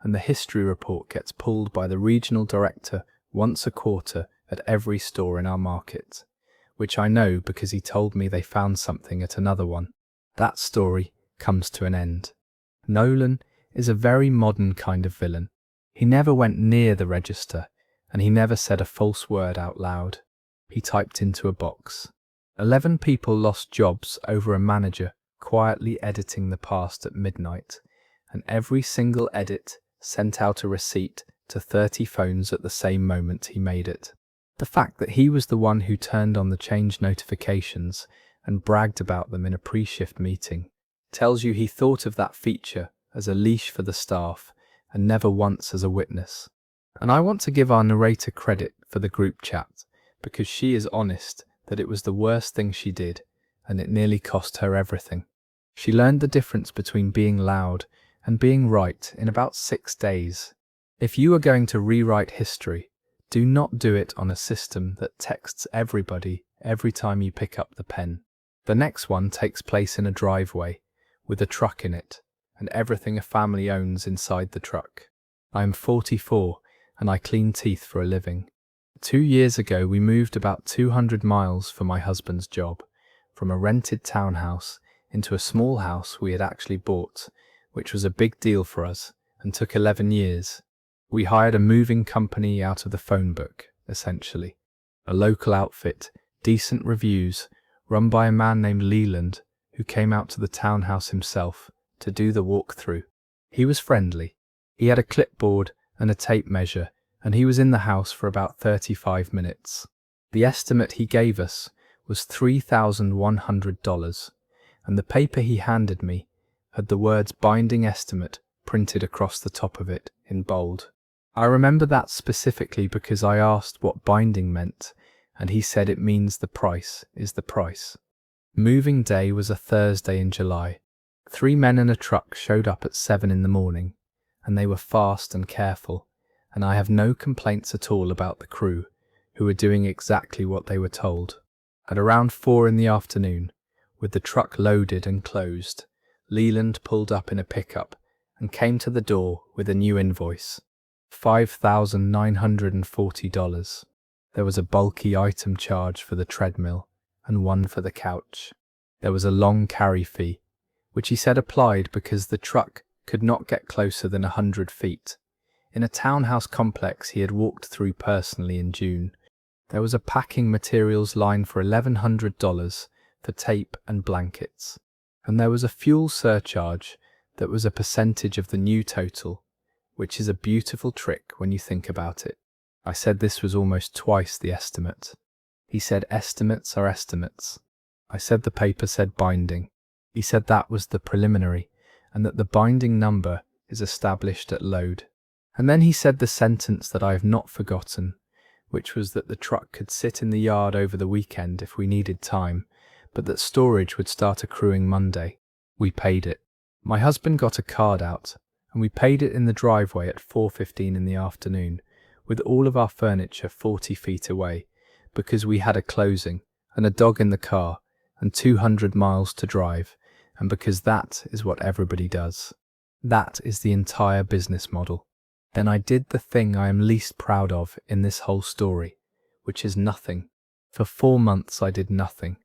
and the history report gets pulled by the regional director once a quarter at every store in our market, which I know because he told me they found something at another one. That story comes to an end. Nolan is a very modern kind of villain. He never went near the register, and he never said a false word out loud. He typed into a box. 11 people lost jobs over a manager quietly editing the past at midnight, and every single edit sent out a receipt to 30 phones at the same moment he made it. The fact that he was the one who turned on the change notifications and bragged about them in a pre-shift meeting tells you he thought of that feature as a leash for the staff and never once as a witness. And I want to give our narrator credit for the group chat, because she is honest that it was the worst thing she did, and it nearly cost her everything. She learned the difference between being loud and being right in about 6 days. If you are going to rewrite history, do not do it on a system that texts everybody every time you pick up the pen. The next one takes place in a driveway, with a truck in it, and everything a family owns inside the truck. I am 44, and I clean teeth for a living. 2 years ago we moved about 200 miles for my husband's job, from a rented townhouse into a small house we had actually bought, which was a big deal for us, and took 11 years. We hired a moving company out of the phone book, essentially. A local outfit, decent reviews, run by a man named Leland, who came out to the townhouse himself to do the walkthrough. He was friendly. He had a clipboard and a tape measure, and he was in the house for about 35 minutes. The estimate he gave us was $3,100, and the paper he handed me had the words binding estimate printed across the top of it in bold. I remember that specifically because I asked what binding meant, and he said it means the price is the price. Moving day was a Thursday in July. 3 men in a truck showed up at 7 in the morning, and they were fast and careful, and I have no complaints at all about the crew, who were doing exactly what they were told. At around 4 in the afternoon, with the truck loaded and closed, Leland pulled up in a pickup and came to the door with a new invoice, $5,940. There was a bulky item charge for the treadmill and one for the couch. There was a long carry fee, which he said applied because the truck could not get closer than 100 feet. In a townhouse complex he had walked through personally in June, there was a packing materials line for $1,100 for tape and blankets, and there was a fuel surcharge that was a percentage of the new total, which is a beautiful trick when you think about it. I said this was almost twice the estimate. He said estimates are estimates. I said the paper said binding. He said that was the preliminary, and that the binding number is established at load. And then he said the sentence that I have not forgotten, which was that the truck could sit in the yard over the weekend if we needed time, but that storage would start accruing Monday. We paid it. My husband got a card out, and we paid it in the driveway at 4:15 in the afternoon, with all of our furniture 40 feet away, because we had a closing, and a dog in the car, and 200 miles to drive, and because that is what everybody does. That is the entire business model. Then I did the thing I am least proud of in this whole story, which is nothing. For 4 months I did nothing.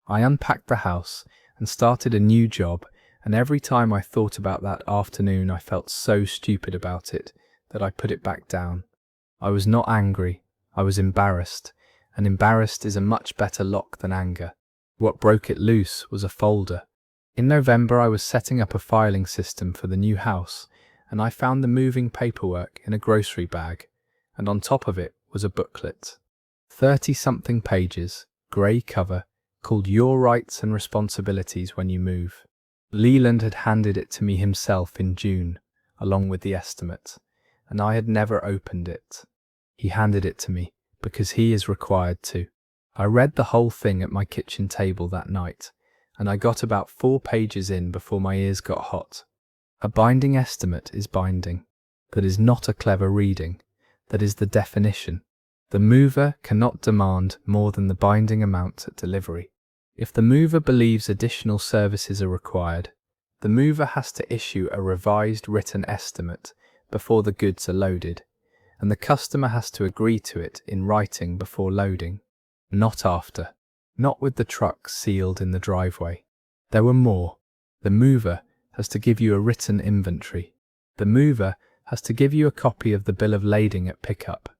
I unpacked the house and started a new job, and every time I thought about that afternoon I felt so stupid about it that I put it back down. I was not angry, I was embarrassed, and embarrassed is a much better lock than anger. What broke it loose was a folder. In November I was setting up a filing system for the new house, and I found the moving paperwork in a grocery bag, and on top of it was a booklet. 30-something pages, grey cover, called Your Rights and Responsibilities When You Move. Leland had handed it to me himself in June, along with the estimate, and I had never opened it. He handed it to me because he is required to. I read the whole thing at my kitchen table that night, and I got about 4 pages in before my ears got hot. A binding estimate is binding. That is not a clever reading. That is the definition. The mover cannot demand more than the binding amount at delivery. If the mover believes additional services are required, the mover has to issue a revised written estimate before the goods are loaded, and the customer has to agree to it in writing before loading, not after. Not with the truck sealed in the driveway. There were more. The mover has to give you a written inventory. The mover has to give you a copy of the bill of lading at pickup.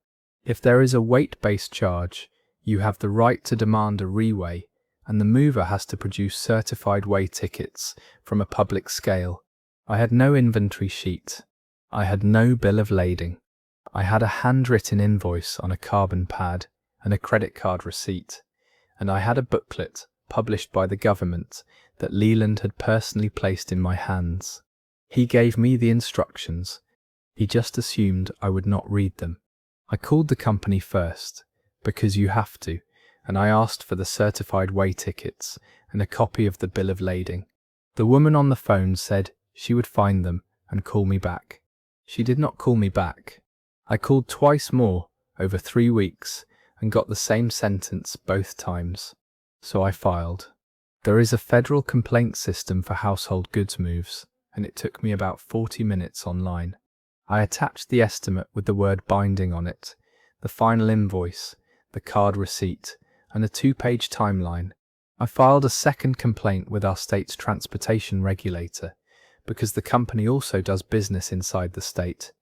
If there is a weight-based charge, you have the right to demand a reweigh, and the mover has to produce certified weigh tickets from a public scale. I had no inventory sheet. I had no bill of lading. I had a handwritten invoice on a carbon pad and a credit card receipt, and I had a booklet published by the government that Leland had personally placed in my hands. He gave me the instructions. He just assumed I would not read them. I called the company first, because you have to, and I asked for the certified weigh tickets and a copy of the bill of lading. The woman on the phone said she would find them and call me back. She did not call me back. I called twice more over 3 weeks and got the same sentence both times. So I filed. There is a federal complaint system for household goods moves, and it took me about 40 minutes online. I attached the estimate with the word binding on it, the final invoice, the card receipt, and a 2-page timeline. I filed a second complaint with our state's transportation regulator because the company also does business inside the state,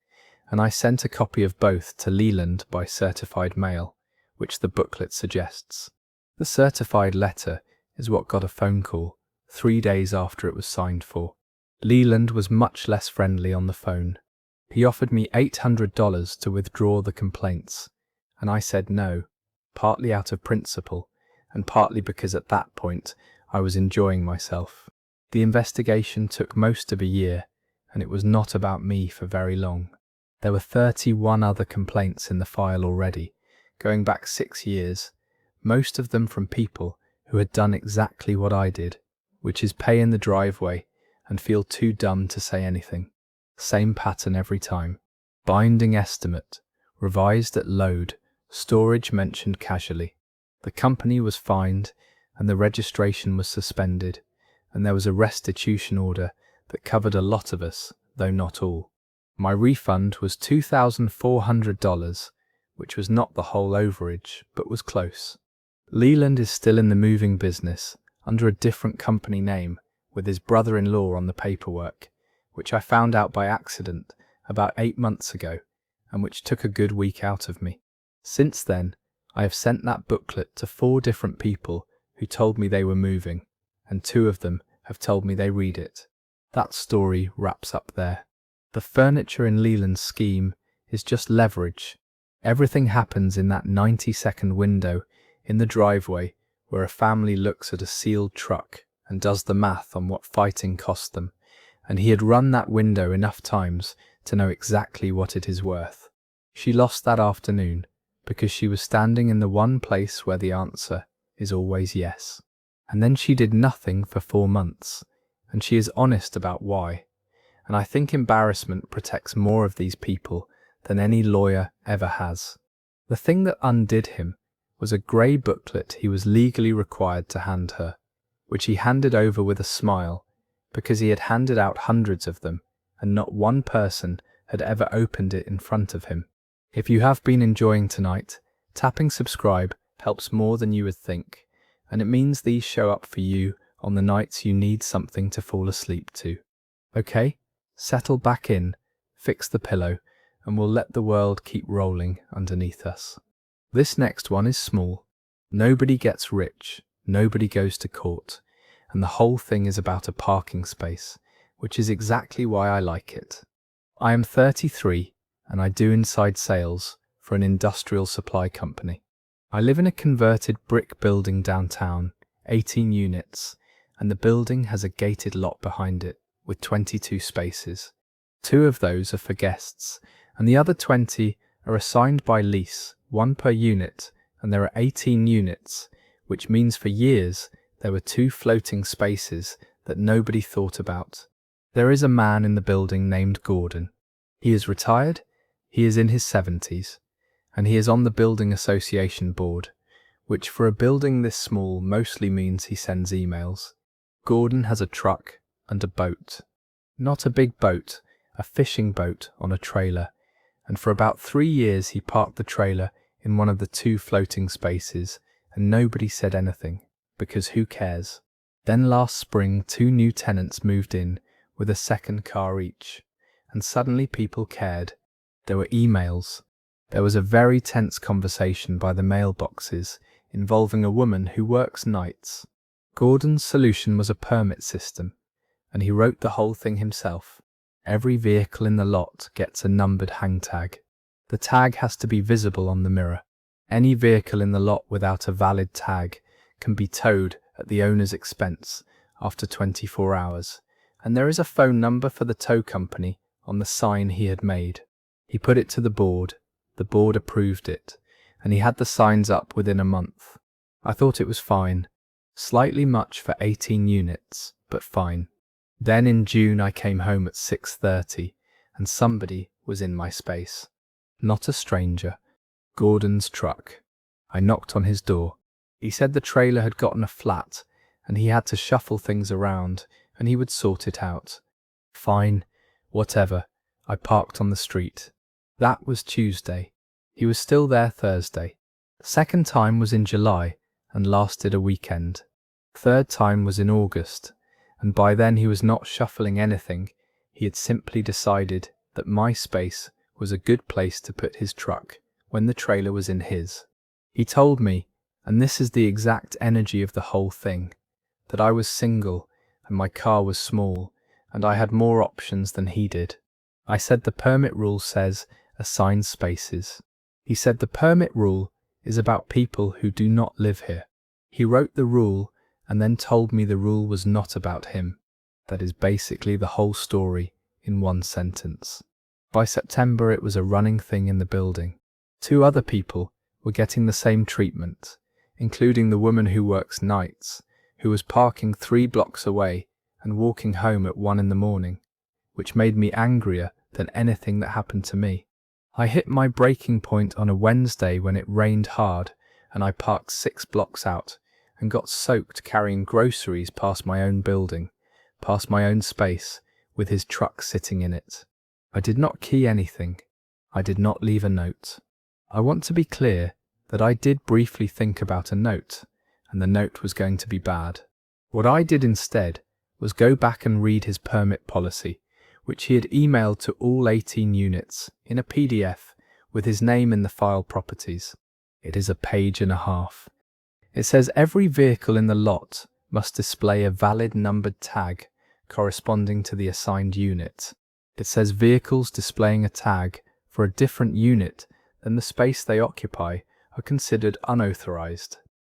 and I sent a copy of both to Leland by certified mail, which the booklet suggests. The certified letter is what got a phone call 3 days after it was signed for. Leland was much less friendly on the phone. He offered me $800 to withdraw the complaints, and I said no, partly out of principle, and partly because at that point I was enjoying myself. The investigation took most of a year, and it was not about me for very long. There were 31 other complaints in the file already, going back 6 years, most of them from people who had done exactly what I did, which is pay in the driveway and feel too dumb to say anything. Same pattern every time. Binding estimate, revised at load, storage mentioned casually. The company was fined and the registration was suspended, and there was a restitution order that covered a lot of us, though not all. My refund was $2,400, which was not the whole overage, but was close. Leland is still in the moving business, under a different company name, with his brother-in-law on the paperwork, which I found out by accident about 8 months ago, and which took a good week out of me. Since then, I have sent that booklet to 4 different people who told me they were moving, and 2 of them have told me they read it. That story wraps up there. The furniture in Leland's scheme is just leverage. Everything happens in that 90-second window in the driveway where a family looks at a sealed truck and does the math on what fighting cost them, and he had run that window enough times to know exactly what it is worth. She lost that afternoon because she was standing in the one place where the answer is always yes. And then she did nothing for 4 months, and she is honest about why. And I think embarrassment protects more of these people than any lawyer ever has. The thing that undid him was a grey booklet he was legally required to hand her, which he handed over with a smile, because he had handed out hundreds of them, and not one person had ever opened it in front of him. If you have been enjoying tonight, tapping subscribe helps more than you would think, and it means these show up for you on the nights you need something to fall asleep to. Okay? Settle back in, fix the pillow, and we'll let the world keep rolling underneath us. This next one is small. Nobody gets rich, nobody goes to court, and the whole thing is about a parking space, which is exactly why I like it. I am 33, and I do inside sales for an industrial supply company. I live in a converted brick building downtown, 18 units, and the building has a gated lot behind it with 22 spaces. 2 of those are for guests, and the other 20 are assigned by lease, 1 per unit, and there are 18 units, which means for years there were 2 floating spaces that nobody thought about. There is a man in the building named Gordon. He is retired, he is in his 70s, and he is on the building association board, which for a building this small mostly means he sends emails. Gordon has a truck and a boat. Not a big boat, a fishing boat on a trailer, and for about 3 years he parked the trailer in one of the 2 floating spaces, and nobody said anything, because who cares? Then last spring 2 new tenants moved in with a second car each, and suddenly people cared. There were emails. There was a very tense conversation by the mailboxes involving a woman who works nights. Gordon's solution was a permit system, and he wrote the whole thing himself. Every vehicle in the lot gets a numbered hang tag. The tag has to be visible on the mirror. Any vehicle in the lot without a valid tag can be towed at the owner's expense after 24 hours, and there is a phone number for the tow company on the sign he had made. He put it to the board approved it, and he had the signs up within a month. I thought it was fine. Slightly much for 18 units, but fine. Then in June I came home at 6:30, and somebody was in my space. Not a stranger. Gordon's truck. I knocked on his door. He said the trailer had gotten a flat, and he had to shuffle things around, and he would sort it out. Fine, whatever. I parked on the street. That was Tuesday. He was still there Thursday. Second time was in July and lasted a weekend. Third time was in August, and by then he was not shuffling anything He had simply decided that my space was a good place to put his truck when the trailer was in his. He told me, and this is the exact energy of the whole thing, that I was single and my car was small and I had more options than he did. I said the permit rule says assign spaces. He said the permit rule is about people who do not live here. He wrote the rule and then told me the rule was not about him. That is basically the whole story in one sentence. By September, it was a running thing in the building. 2 other people were getting the same treatment, including the woman who works nights, who was parking 3 blocks away and walking home at 1 in the morning, which made me angrier than anything that happened to me. I hit my breaking point on a Wednesday when it rained hard, and I parked 6 blocks out and got soaked carrying groceries past my own building, past my own space, with his truck sitting in it. I did not key anything. I did not leave a note. I want to be clear that I did briefly think about a note, and the note was going to be bad. What I did instead was go back and read his permit policy, which he had emailed to all 18 units in a PDF with his name in the file properties. It is a page and a half. It says every vehicle in the lot must display a valid numbered tag corresponding to the assigned unit. It says vehicles displaying a tag for a different unit than the space they occupy are considered unauthorized.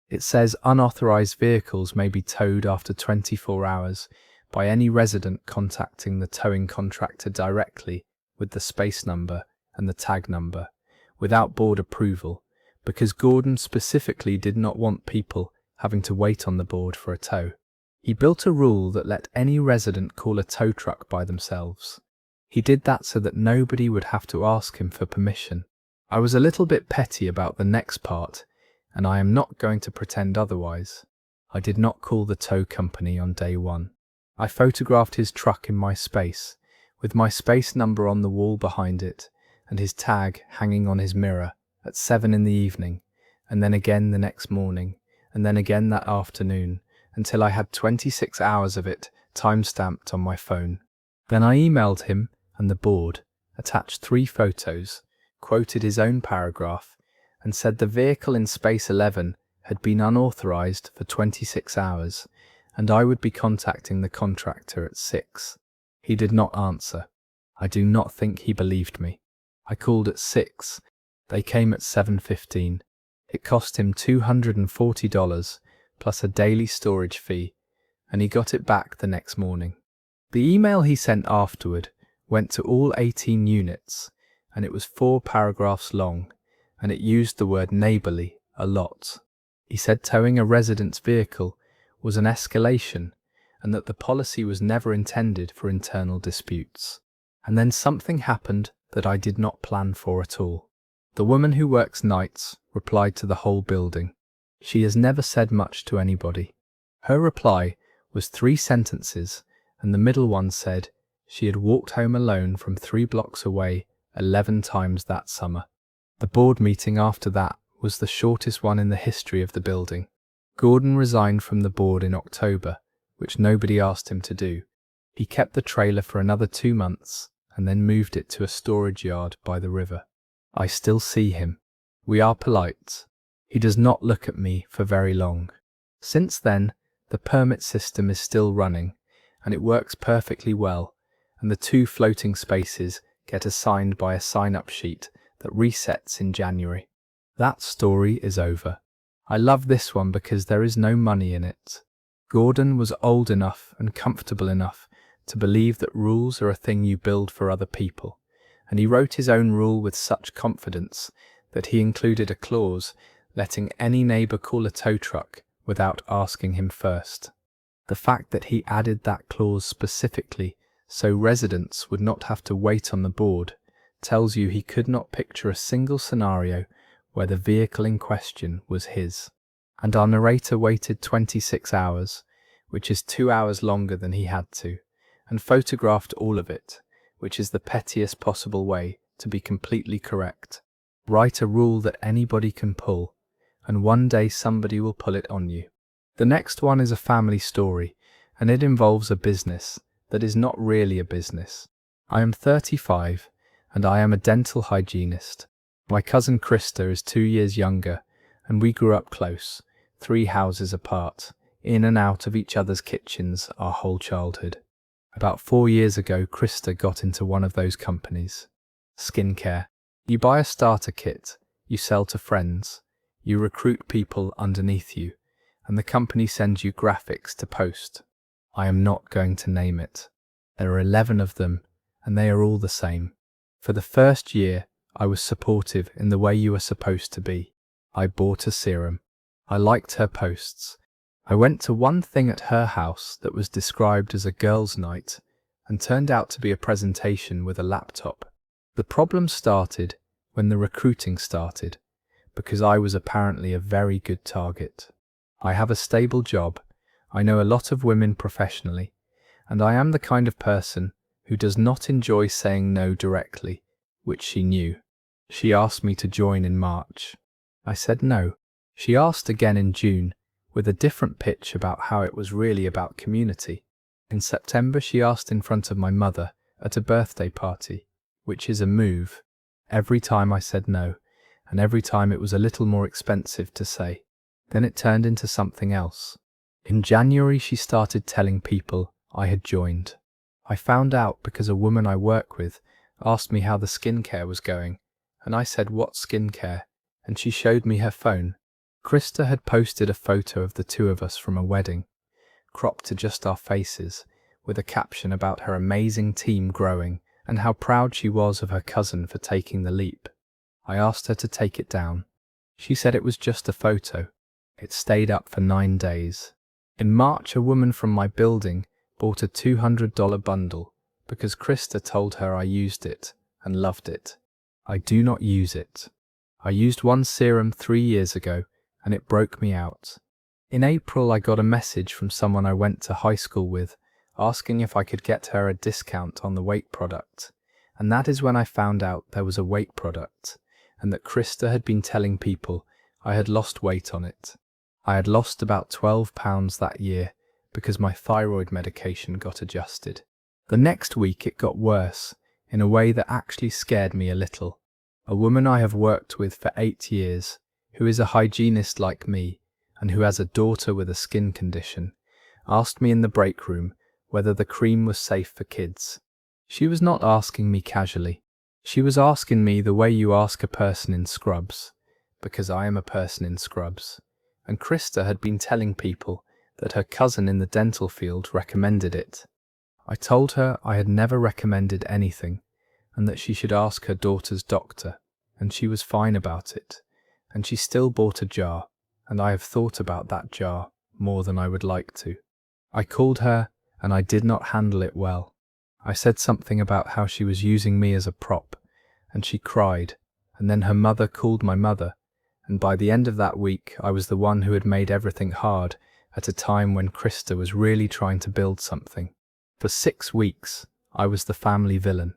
It says unauthorized vehicles may be towed after 24 hours by any resident contacting the towing contractor directly with the space number and the tag number, without board approval, because Gordon specifically did not want people having to wait on the board for a tow. He built a rule that let any resident call a tow truck by themselves. He did that so that nobody would have to ask him for permission. I was a little bit petty about the next part, and I am not going to pretend otherwise. I did not call the tow company on day 1. I photographed his truck in my space, with my space number on the wall behind it, and his tag hanging on his mirror at 7 in the evening, and then again the next morning, and then again that afternoon, until I had 26 hours of it time-stamped on my phone. Then I emailed him and the board, attached 3 photos, quoted his own paragraph, and said the vehicle in space 11 had been unauthorized for 26 hours, and I would be contacting the contractor at 6. He did not answer. I do not think he believed me. I called at 6. They came at 7:15. It cost him $240 plus a daily storage fee, and he got it back the next morning. The email he sent afterward went to all 18 units, and it was 4 paragraphs long, and it used the word neighbourly a lot. He said towing a resident's vehicle was an escalation, and that the policy was never intended for internal disputes. And then something happened that I did not plan for at all. The woman who works nights replied to the whole building. She has never said much to anybody. Her reply was 3 sentences, and the middle one said she had walked home alone from 3 blocks away 11 times that summer. The board meeting after that was the shortest one in the history of the building. Gordon resigned from the board in October, which nobody asked him to do. He kept the trailer for another 2 months and then moved it to a storage yard by the river. I still see him. We are polite. He does not look at me for very long. Since then, the permit system is still running, and it works perfectly well, and the 2 floating spaces get assigned by a sign-up sheet that resets in January. That story is over. I love this one because there is no money in it. Gordon was old enough and comfortable enough to believe that rules are a thing you build for other people, and he wrote his own rule with such confidence that he included a clause letting any neighbour call a tow truck without asking him first. The fact that he added that clause specifically so residents would not have to wait on the board tells you he could not picture a single scenario where the vehicle in question was his. And our narrator waited 26 hours, which is 2 hours longer than he had to, and photographed all of it, which is the pettiest possible way to be completely correct. Write a rule that anybody can pull, and one day somebody will pull it on you. The next one is a family story, and it involves a business that is not really a business. I am 35 and I am a dental hygienist. My cousin Krista is 2 years younger and we grew up close, 3 houses apart, in and out of each other's kitchens our whole childhood. About 4 years ago, Krista got into one of those companies. Skincare. You buy a starter kit, you sell to friends, you recruit people underneath you, and the company sends you graphics to post. I am not going to name it. There are 11 of them, and they are all the same. For the first year, I was supportive in the way you are supposed to be. I bought a serum. I liked her posts. I went to one thing at her house that was described as a girls' night and turned out to be a presentation with a laptop. The problem started when the recruiting started, because I was apparently a very good target. I have a stable job, I know a lot of women professionally, and I am the kind of person who does not enjoy saying no directly, which she knew. She asked me to join in March. I said no. She asked again in June, with a different pitch about how it was really about community. In September she asked in front of my mother at a birthday party, which is a move. Every time I said no, and every time it was a little more expensive to say. Then it turned into something else. In January she started telling people I had joined. I found out because a woman I work with asked me how the skincare was going, and I said, "What skincare?" and she showed me her phone. Krista had posted a photo of the two of us from a wedding, cropped to just our faces, with a caption about her amazing team growing and how proud she was of her cousin for taking the leap. I asked her to take it down. She said it was just a photo. It stayed up for 9 days. In March, a woman from my building bought a $200 bundle because Krista told her I used it and loved it. I do not use it. I used one serum 3 years ago and it broke me out. In April, I got a message from someone I went to high school with asking if I could get her a discount on the weight product. And that is when I found out there was a weight product and that Krista had been telling people I had lost weight on it. I had lost about 12 pounds that year because my thyroid medication got adjusted. The next week it got worse in a way that actually scared me a little. A woman I have worked with for 8 years, who is a hygienist like me and who has a daughter with a skin condition, asked me in the break room whether the cream was safe for kids. She was not asking me casually. She was asking me the way you ask a person in scrubs, because I am a person in scrubs. And Krista had been telling people that her cousin in the dental field recommended it. I told her I had never recommended anything and that she should ask her daughter's doctor, and she was fine about it. And she still bought a jar, and I have thought about that jar more than I would like to. I called her and I did not handle it well. I said something about how she was using me as a prop, and she cried, and then her mother called my mother, and by the end of that week I was the one who had made everything hard at a time when Krista was really trying to build something. For 6 weeks, I was the family villain.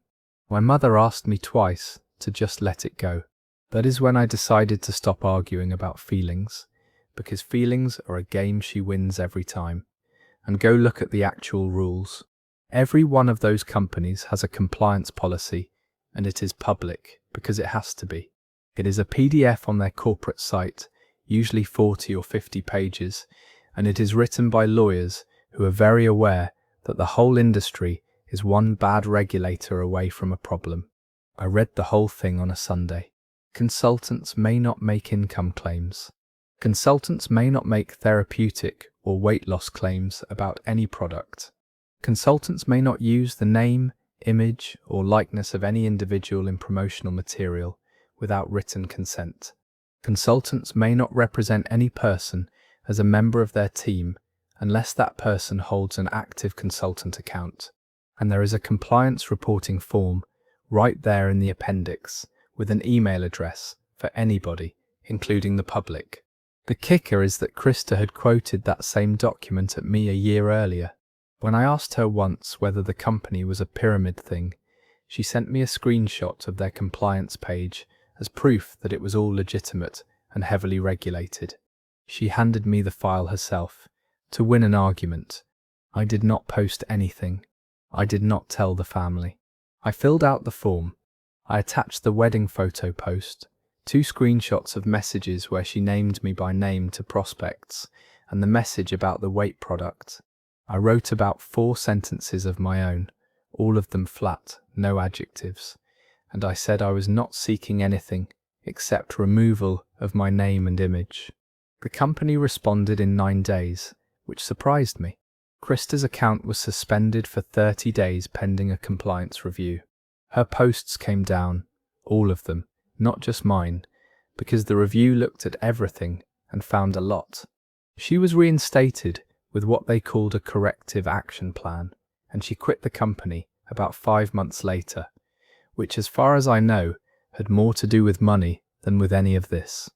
My mother asked me twice to just let it go. That is when I decided to stop arguing about feelings, because feelings are a game she wins every time, and go look at the actual rules. Every one of those companies has a compliance policy, and it is public because it has to be. It is a PDF on their corporate site, usually 40 or 50 pages, and it is written by lawyers who are very aware that the whole industry is one bad regulator away from a problem. I read the whole thing on a Sunday. Consultants may not make income claims. Consultants may not make therapeutic or weight loss claims about any product. Consultants may not use the name, image, or likeness of any individual in promotional material without written consent. Consultants may not represent any person as a member of their team unless that person holds an active consultant account. And there is a compliance reporting form right there in the appendix with an email address for anybody, including the public. The kicker is that Krista had quoted that same document at me a year earlier. When I asked her once whether the company was a pyramid thing, she sent me a screenshot of their compliance page as proof that it was all legitimate and heavily regulated. She handed me the file herself to win an argument. I did not post anything. I did not tell the family. I filled out the form. I attached the wedding photo post, 2 screenshots of messages where she named me by name to prospects, and the message about the weight product. I wrote about 4 sentences of my own, all of them flat, no adjectives, and I said I was not seeking anything except removal of my name and image. The company responded in 9 days, which surprised me. Krista's account was suspended for 30 days pending a compliance review. Her posts came down, all of them, not just mine, because the review looked at everything and found a lot. She was reinstated with what they called a corrective action plan, and she quit the company about 5 months later, which, as far as I know, had more to do with money than with any of this.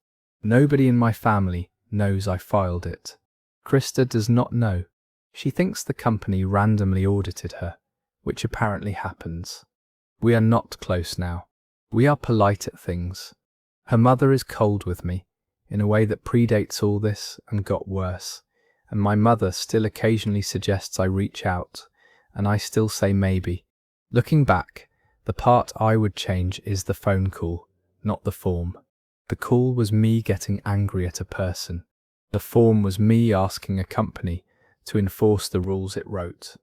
Nobody in my family knows I filed it. Krista does not know. She thinks the company randomly audited her, which apparently happens. We are not close now. We are polite at things. Her mother is cold with me, in a way that predates all this and got worse, and my mother still occasionally suggests I reach out, and I still say maybe. Looking back, the part I would change is the phone call, not the form. The call was me getting angry at a person. The form was me asking a company to enforce the rules it wrote.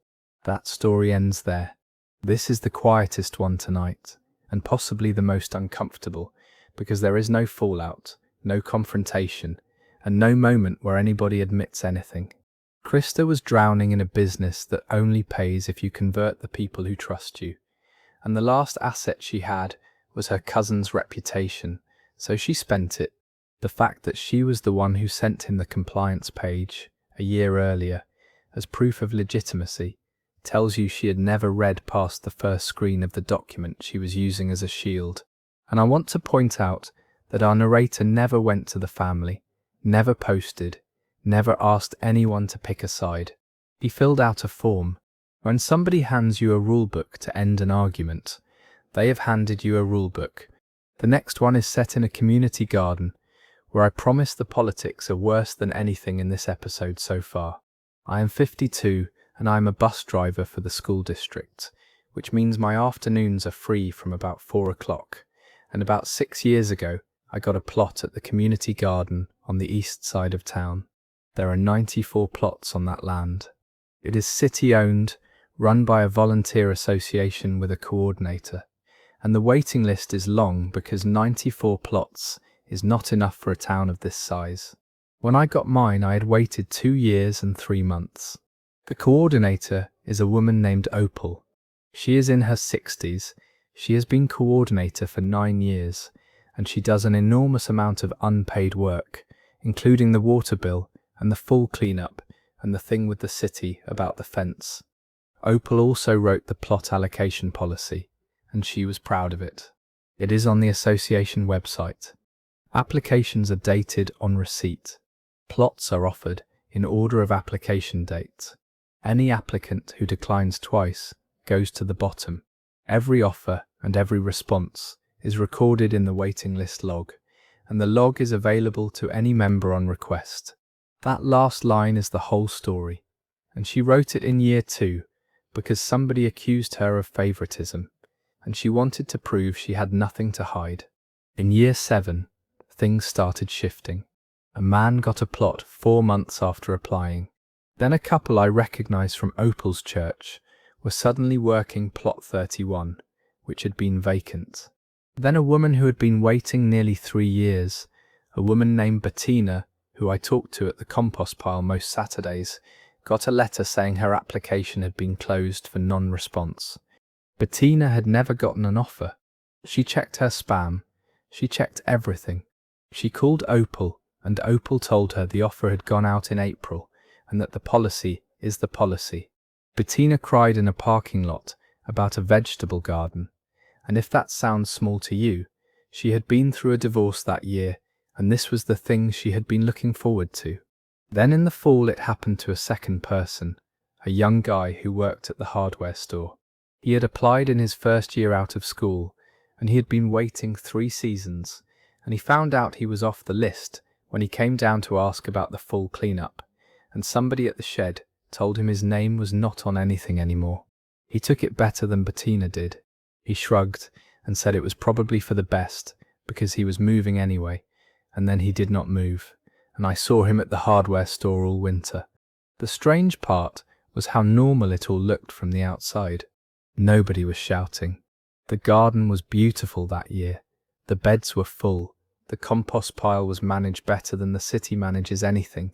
That story ends there. This is the quietest one tonight, and possibly the most uncomfortable, because there is no fallout, no confrontation, and no moment where anybody admits anything. Krista was drowning in a business that only pays if you convert the people who trust you, and the last asset she had was her cousin's reputation, so she spent it. The fact that she was the one who sent him the compliance page a year earlier as proof of legitimacy tells you she had never read past the first screen of the document she was using as a shield. And I want to point out that our narrator never went to the family, never posted, never asked anyone to pick a side. He filled out a form. When somebody hands you a rulebook to end an argument, they have handed you a rulebook. The next one is set in a community garden, where I promise the politics are worse than anything in this episode so far. I am 52 and I am a bus driver for the school district, which means my afternoons are free from about 4 o'clock, and about 6 years ago I got a plot at the community garden on the east side of town. There are 94 plots on that land. It is city-owned, run by a volunteer association with a coordinator, and the waiting list is long because 94 plots is not enough for a town of this size. When I got mine, I had waited 2 years and 3 months. The coordinator is a woman named Opal. She is in her 60s. She has been coordinator for 9 years, and she does an enormous amount of unpaid work, including the water bill and the full cleanup and the thing with the city about the fence. Opal also wrote the plot allocation policy, and she was proud of it. It is on the association website. Applications are dated on receipt. Plots are offered in order of application date. Any applicant who declines twice goes to the bottom. Every offer and every response is recorded in the waiting list log, and the log is available to any member on request. That last line is the whole story, and she wrote it in year 2 because somebody accused her of favoritism, and she wanted to prove she had nothing to hide. In year 7, things started shifting. A man got a plot 4 months after applying. Then a couple I recognized from Opal's church were suddenly working plot 31, which had been vacant. Then a woman who had been waiting nearly 3 years, a woman named Bettina, who I talked to at the compost pile most Saturdays, got a letter saying her application had been closed for non-response. Bettina had never gotten an offer. She checked her spam. She checked everything. She called Opal, and Opal told her the offer had gone out in April and that the policy is the policy. Bettina cried in a parking lot about a vegetable garden, and if that sounds small to you, she had been through a divorce that year, and this was the thing she had been looking forward to. Then in the fall it happened to a second person, a young guy who worked at the hardware store. He had applied in his first year out of school, and he had been waiting 3 seasons, and he found out he was off the list when he came down to ask about the full cleanup, and somebody at the shed told him his name was not on anything anymore. He took it better than Bettina did. He shrugged and said it was probably for the best because he was moving anyway, and then he did not move, and I saw him at the hardware store all winter. The strange part was how normal it all looked from the outside. Nobody was shouting. The garden was beautiful that year. The beds were full. The compost pile was managed better than the city manages anything,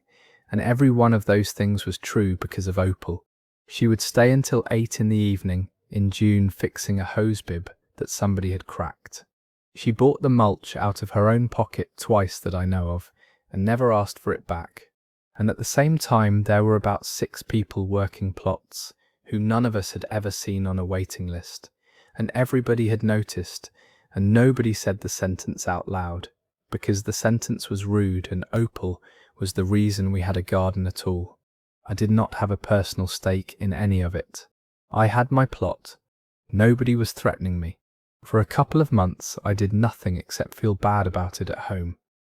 and every one of those things was true because of Opal. She would stay until 8 in the evening in June fixing a hose bib that somebody had cracked. She bought the mulch out of her own pocket twice that I know of, and never asked for it back. And at the same time there were about 6 people working plots, who none of us had ever seen on a waiting list, and everybody had noticed, and nobody said the sentence out loud, because the sentence was rude and Opal was the reason we had a garden at all. I did not have a personal stake in any of it. I had my plot. Nobody was threatening me. For a couple of months I did nothing except feel bad about it at home.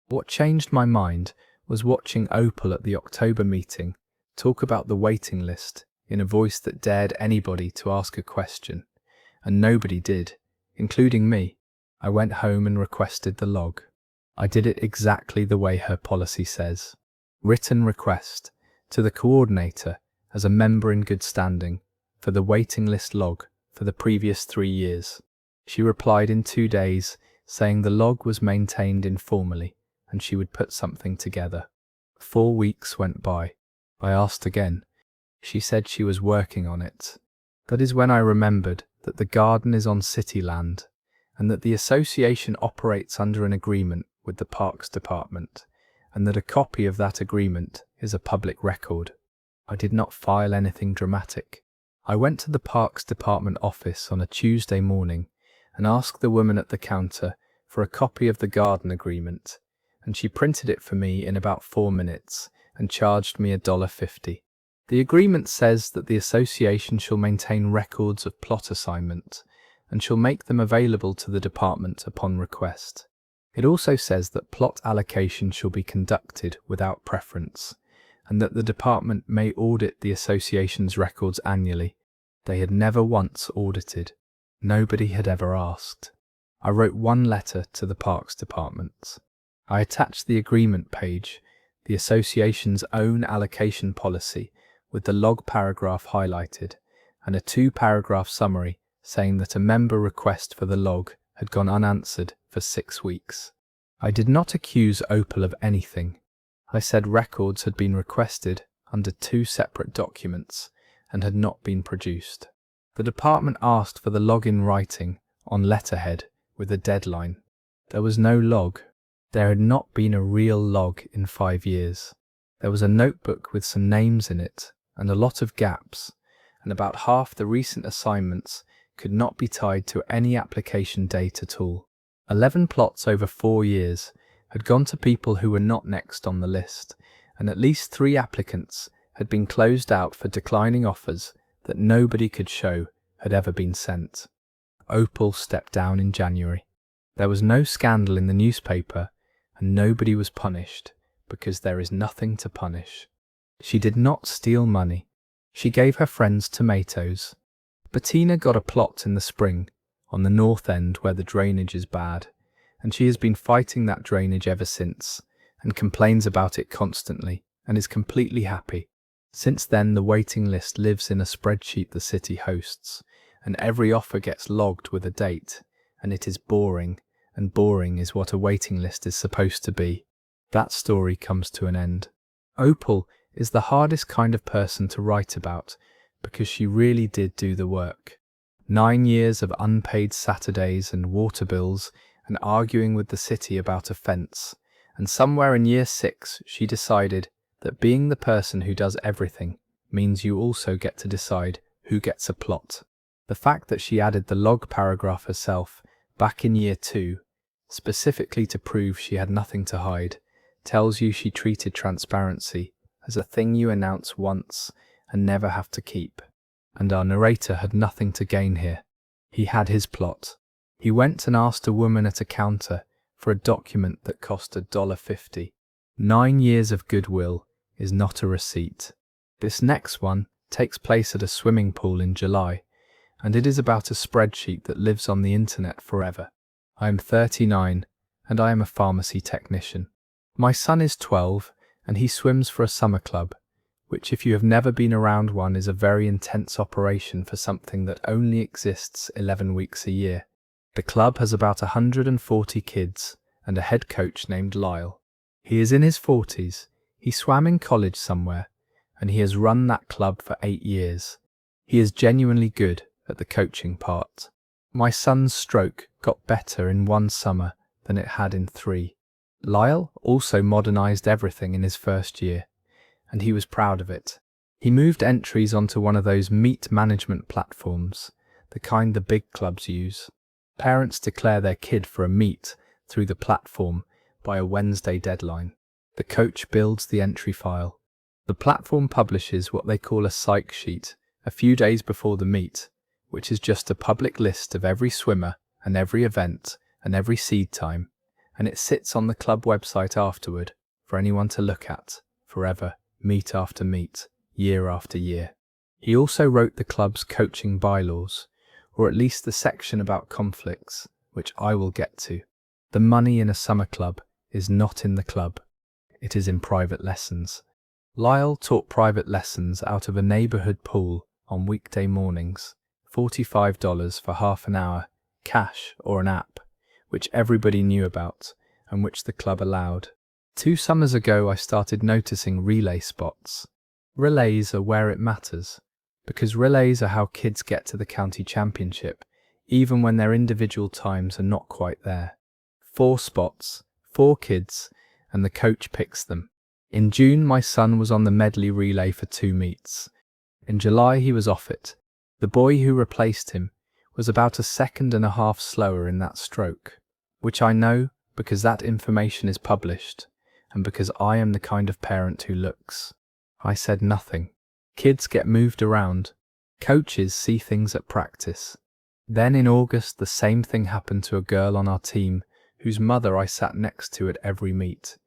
What changed my mind was watching Opal at the October meeting talk about the waiting list in a voice that dared anybody to ask a question, and nobody did, including me. I went home and requested the log. I did it exactly the way her policy says. Written request to the coordinator as a member in good standing for the waiting list log for the previous 3 years. She replied in 2 days saying the log was maintained informally and she would put something together. 4 weeks went by. I asked again. She said she was working on it. That is when I remembered that the garden is on city land and that the association operates under an agreement with the Parks Department, and that a copy of that agreement is a public record. I did not file anything dramatic. I went to the Parks Department office on a Tuesday morning and asked the woman at the counter for a copy of the garden agreement, and she printed it for me in about 4 minutes and charged me $1.50. The agreement says that the association shall maintain records of plot assignment and shall make them available to the department upon request. It also says that plot allocation shall be conducted without preference, and that the department may audit the association's records annually. They had never once audited. Nobody had ever asked. I wrote 1 letter to the Parks Department. I attached the agreement page, the association's own allocation policy, with the log paragraph highlighted, and a 2-paragraph summary saying that a member request for the log had gone unanswered for 6 weeks. I did not accuse Opal of anything. I said records had been requested under 2 separate documents and had not been produced. The department asked for the log in writing, on letterhead, with a deadline. There was no log. There had not been a real log in 5 years. There was a notebook with some names in it and a lot of gaps, and about half the recent assignments could not be tied to any application date at all. 11 plots over 4 years had gone to people who were not next on the list, and at least 3 applicants had been closed out for declining offers that nobody could show had ever been sent. Opal stepped down in January. There was no scandal in the newspaper, and nobody was punished, because there is nothing to punish. She did not steal money. She gave her friends tomatoes. Bettina got a plot in the spring, on the north end where the drainage is bad, and she has been fighting that drainage ever since, and complains about it constantly, and is completely happy. Since then the waiting list lives in a spreadsheet the city hosts, and every offer gets logged with a date, and it is boring, and boring is what a waiting list is supposed to be. That story comes to an end. Opal is the hardest kind of person to write about, because she really did do the work. 9 years of unpaid Saturdays and water bills and arguing with the city about a fence, and somewhere in year 6 she decided that being the person who does everything means you also get to decide who gets a plot. The fact that she added the log paragraph herself back in year 2, specifically to prove she had nothing to hide, tells you she treated transparency as a thing you announce once and never have to keep. And our narrator had nothing to gain here. He had his plot. He went and asked a woman at a counter for a document that cost $1.50. 9 years of goodwill is not a receipt. This next one takes place at a swimming pool in July, and it is about a spreadsheet that lives on the internet forever. I am 39, and I am a pharmacy technician. My son is 12, and he swims for a summer club, which, if you have never been around one, is a very intense operation for something that only exists 11 weeks a year. The club has about 140 kids and a head coach named Lyle. He is in his 40s, he swam in college somewhere, and he has run that club for 8 years. He is genuinely good at the coaching part. My son's stroke got better in 1 summer than it had in 3. Lyle also modernized everything in his first year, and he was proud of it. He moved entries onto one of those meet management platforms, the kind the big clubs use. Parents declare their kid for a meet through the platform by a Wednesday deadline. The coach builds the entry file. The platform publishes what they call a psych sheet a few days before the meet, which is just a public list of every swimmer and every event and every seed time, and it sits on the club website afterward for anyone to look at, forever, meet after meet, year after year. He also wrote the club's coaching bylaws, or at least the section about conflicts, which I will get to. The money in a summer club is not in the club, it is in private lessons. Lyle taught private lessons out of a neighborhood pool on weekday mornings, $45 for half an hour, cash or an app, which everybody knew about and which the club allowed. 2 summers ago I started noticing relay spots. Relays are where it matters, because relays are how kids get to the county championship, even when their individual times are not quite there. 4 spots, 4 kids, and the coach picks them. In June my son was on the medley relay for 2 meets. In July he was off it. The boy who replaced him was about 1.5 seconds slower in that stroke, which I know because that information is published, and because I am the kind of parent who looks. I said nothing. Kids get moved around. Coaches see things at practice. Then in August the same thing happened to a girl on our team whose mother I sat next to at every meet,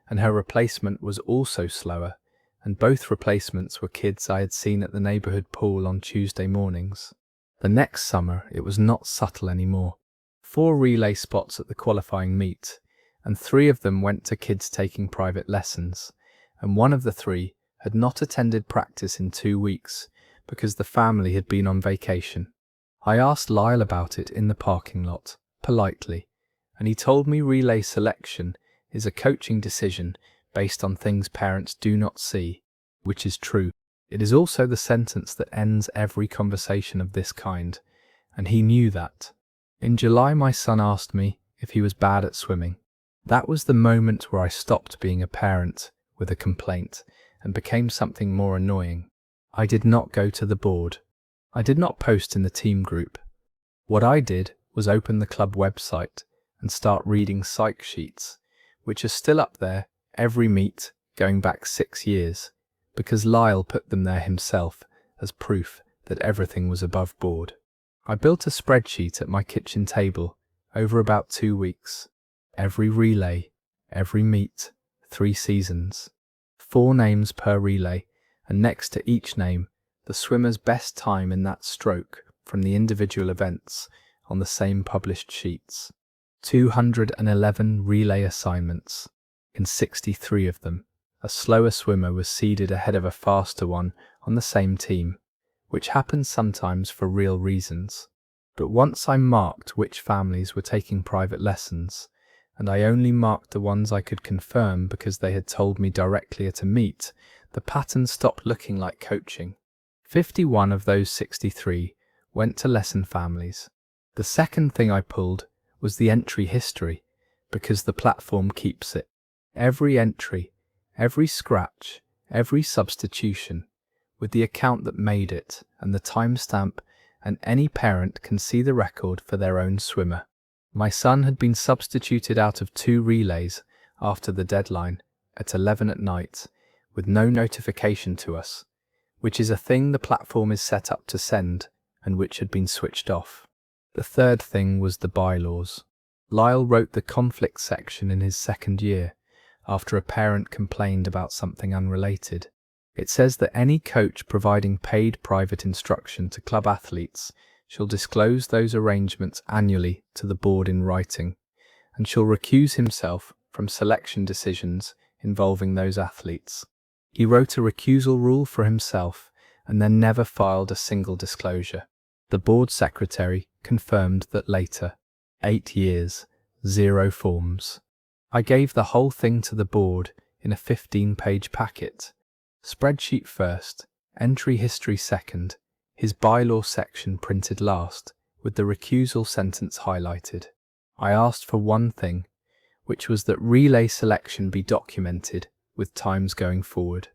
and her replacement was also slower, and both replacements were kids I had seen at the neighborhood pool on Tuesday mornings. The next summer it was not subtle anymore. 4 relay spots at the qualifying meet, and 3 of them went to kids taking private lessons, and one of the 3 had not attended practice in 2 weeks because the family had been on vacation. I asked Lyle about it in the parking lot, politely, and he told me relay selection is a coaching decision based on things parents do not see, which is true. It is also the sentence that ends every conversation of this kind, and he knew that. In July my son asked me if he was bad at swimming. That was the moment where I stopped being a parent with a complaint and became something more annoying. I did not go to the board. I did not post in the team group. What I did was open the club website and start reading psych sheets, which are still up there every meet going back 6 years, because Lyle put them there himself as proof that everything was above board. I built a spreadsheet at my kitchen table over about 2 weeks. Every relay, every meet, 3 seasons, 4 names per relay, and next to each name, the swimmer's best time in that stroke from the individual events on the same published sheets. 211 relay assignments. In 63 of them, a slower swimmer was seeded ahead of a faster one on the same team, which happens sometimes for real reasons. But once I marked which families were taking private lessons, and I only marked the ones I could confirm because they had told me directly at a meet, the pattern stopped looking like coaching. 51 of those 63 went to lesson families. The second thing I pulled was the entry history, because the platform keeps it. Every entry, every scratch, every substitution, with the account that made it and the timestamp, and any parent can see the record for their own swimmer. My son had been substituted out of 2 relays after the deadline at 11 at night with no notification to us, which is a thing the platform is set up to send and which had been switched off. The third thing was the bylaws. Lyle wrote the conflict section in his 2nd year after a parent complained about something unrelated. It says that any coach providing paid private instruction to club athletes shall disclose those arrangements annually to the board in writing, and shall recuse himself from selection decisions involving those athletes. He wrote a recusal rule for himself and then never filed a single disclosure. The board secretary confirmed that later. 8 years, 0 forms. I gave the whole thing to the board in a 15-page packet. Spreadsheet first, entry history second, his bylaw section printed last, with the recusal sentence highlighted. I asked for one thing, which was that relay selection be documented with times going forward.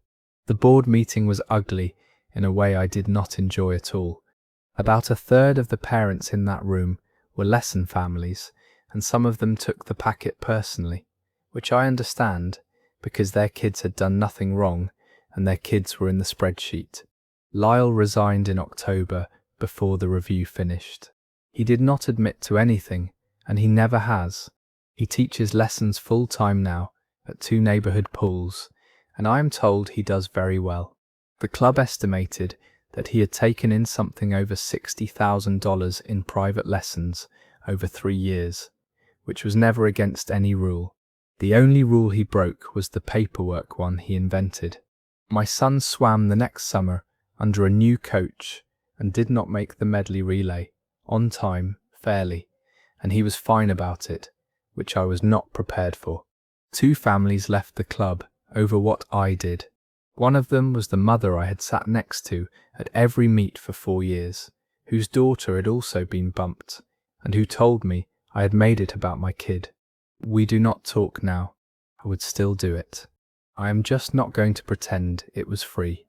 The board meeting was ugly in a way I did not enjoy at all. About a third of the parents in that room were lesson families, and some of them took the packet personally, which I understand because their kids had done nothing wrong and their kids were in the spreadsheet. Lyle resigned in October before the review finished. He did not admit to anything, and he never has. He teaches lessons full-time now at 2 neighborhood pools, and I am told he does very well. The club estimated that he had taken in something over $60,000 in private lessons over 3 years, which was never against any rule. The only rule he broke was the paperwork one he invented. My son swam the next summer under a new coach and did not make the medley relay on time, fairly, and he was fine about it, which I was not prepared for. 2 families left the club over what I did. One of them was the mother I had sat next to at every meet for 4 years, whose daughter had also been bumped, and who told me I had made it about my kid. We do not talk now. I would still do it. I am just not going to pretend it was free.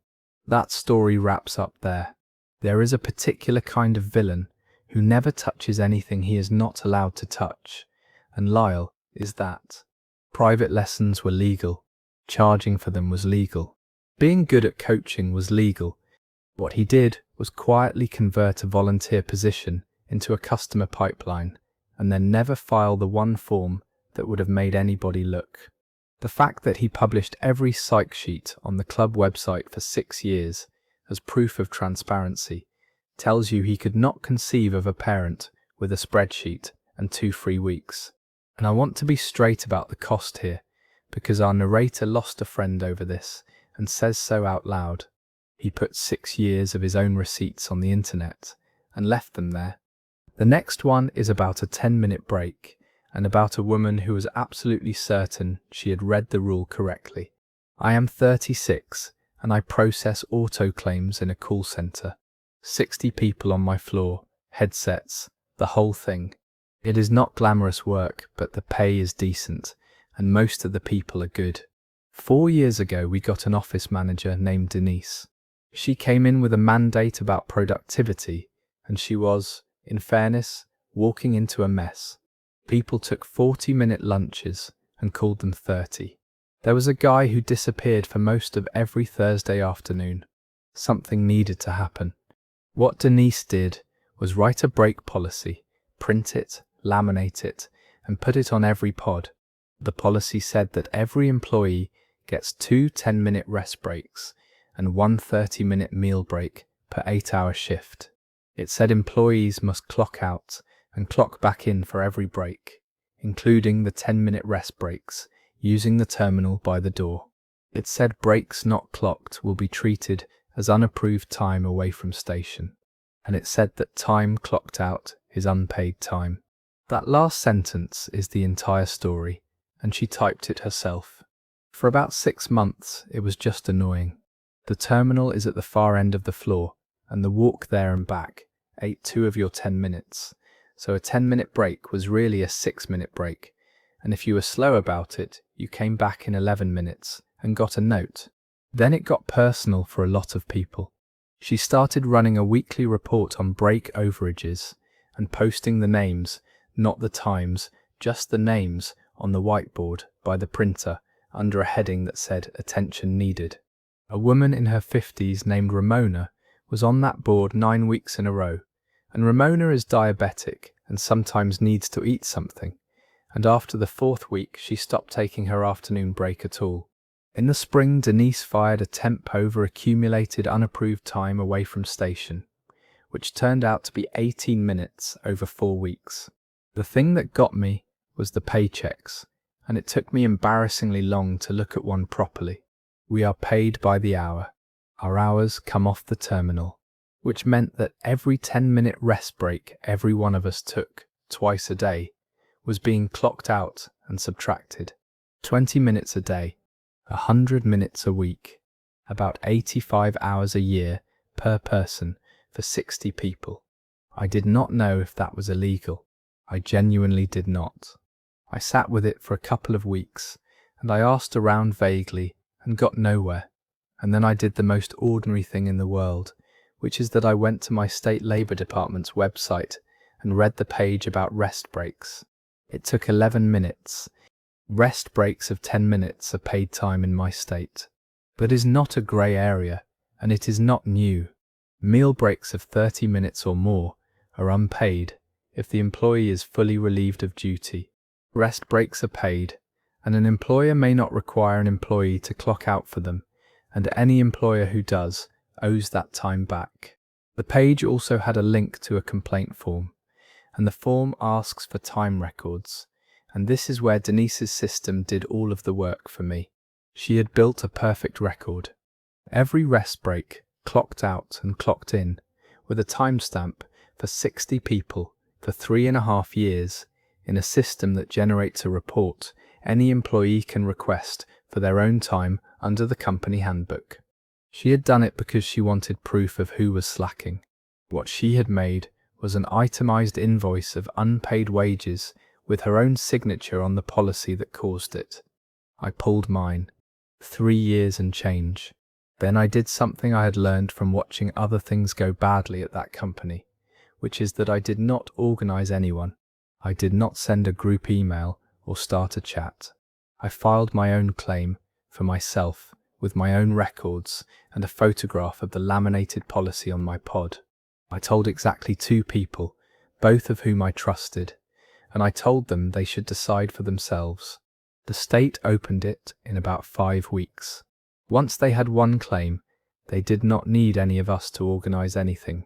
That story wraps up there. There is a particular kind of villain who never touches anything he is not allowed to touch, and Lyle is that. Private lessons were legal. Charging for them was legal. Being good at coaching was legal. What he did was quietly convert a volunteer position into a customer pipeline, and then never file the one form that would have made anybody look. The fact that he published every psych sheet on the club website for 6 years as proof of transparency tells you he could not conceive of a parent with a spreadsheet and 2 free weeks. And I want to be straight about the cost here, because our narrator lost a friend over this and says so out loud. He put 6 years of his own receipts on the internet and left them there. The next one is about a 10-minute break and about a woman who was absolutely certain she had read the rule correctly. I am 36 and I process auto claims in a call center. 60 people on my floor, headsets, the whole thing. It is not glamorous work, but the pay is decent and most of the people are good. 4 years ago we got an office manager named Denise. She came in with a mandate about productivity and she was, in fairness, walking into a mess. People took 40-minute lunches and called them 30. There was a guy who disappeared for most of every Thursday afternoon. Something needed to happen. What Denise did was write a break policy, print it, laminate it, and put it on every pod. The policy said that every employee gets 2 10-minute rest breaks and 1 30-minute meal break per 8-hour shift. It said employees must clock out and clock back in for every break, including the 10-minute rest breaks, using the terminal by the door. It said breaks not clocked will be treated as unapproved time away from station, and it said that time clocked out is unpaid time. That last sentence is the entire story, and she typed it herself. For about 6 months, it was just annoying. The terminal is at the far end of the floor, and the walk there and back ate 2 of your 10 minutes. So a 10-minute break was really a 6-minute break, and if you were slow about it, you came back in 11 minutes and got a note. Then it got personal for a lot of people. She started running a weekly report on break overages and posting the names, not the times, just the names, on the whiteboard by the printer under a heading that said attention needed. A woman in her 50s named Ramona was on that board 9 weeks in a row, and Ramona is diabetic and sometimes needs to eat something, and after the 4th week she stopped taking her afternoon break at all. In the spring, Denise fired a temp over accumulated unapproved time away from station, which turned out to be 18 minutes over 4 weeks. The thing that got me was the paychecks, and it took me embarrassingly long to look at one properly. We are paid by the hour. Our hours come off the terminal, which meant that every 10-minute rest break every one of us took, twice a day, was being clocked out and subtracted. 20 minutes a day, 100 minutes a week, about 85 hours a year per person for 60 people. I did not know if that was illegal. I genuinely did not. I sat with it for a couple of weeks, and I asked around vaguely and got nowhere. And then I did the most ordinary thing in the world, which is that I went to my state Labour Department's website and read the page about rest breaks. It took 11 minutes. Rest breaks of 10 minutes are paid time in my state. But it is not a grey area, and it is not new. Meal breaks of 30 minutes or more are unpaid if the employee is fully relieved of duty. Rest breaks are paid, and an employer may not require an employee to clock out for them, and any employer who does owes that time back. The page also had a link to a complaint form, and the form asks for time records, and this is where Denise's system did all of the work for me. She had built a perfect record. Every rest break, clocked out and clocked in, with a timestamp for 60 people for 3.5 years, in a system that generates a report any employee can request for their own time under the company handbook. She had done it because she wanted proof of who was slacking. What she had made was an itemized invoice of unpaid wages with her own signature on the policy that caused it. I pulled mine. 3 years and change. Then I did something I had learned from watching other things go badly at that company, which is that I did not organize anyone. I did not send a group email or start a chat. I filed my own claim for myself with my own records and a photograph of the laminated policy on my pod. I told exactly 2 people, both of whom I trusted, and I told them they should decide for themselves. The state opened it in about 5 weeks. Once they had one claim, they did not need any of us to organize anything,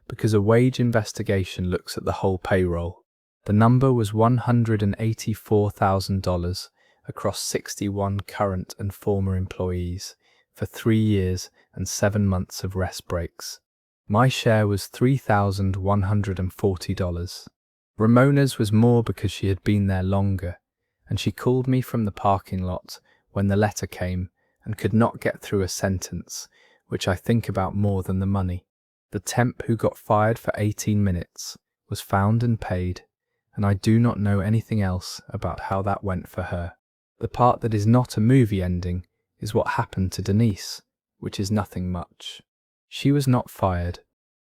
because a wage investigation looks at the whole payroll. The number was $184,000 across 61 current and former employees for 3 years and 7 months of rest breaks. My share was $3,140. Ramona's was more because she had been there longer, and she called me from the parking lot when the letter came and could not get through a sentence, which I think about more than the money. The temp who got fired for 18 minutes was found and paid, and I do not know anything else about how that went for her. The part that is not a movie ending is what happened to Denise, which is nothing much. She was not fired.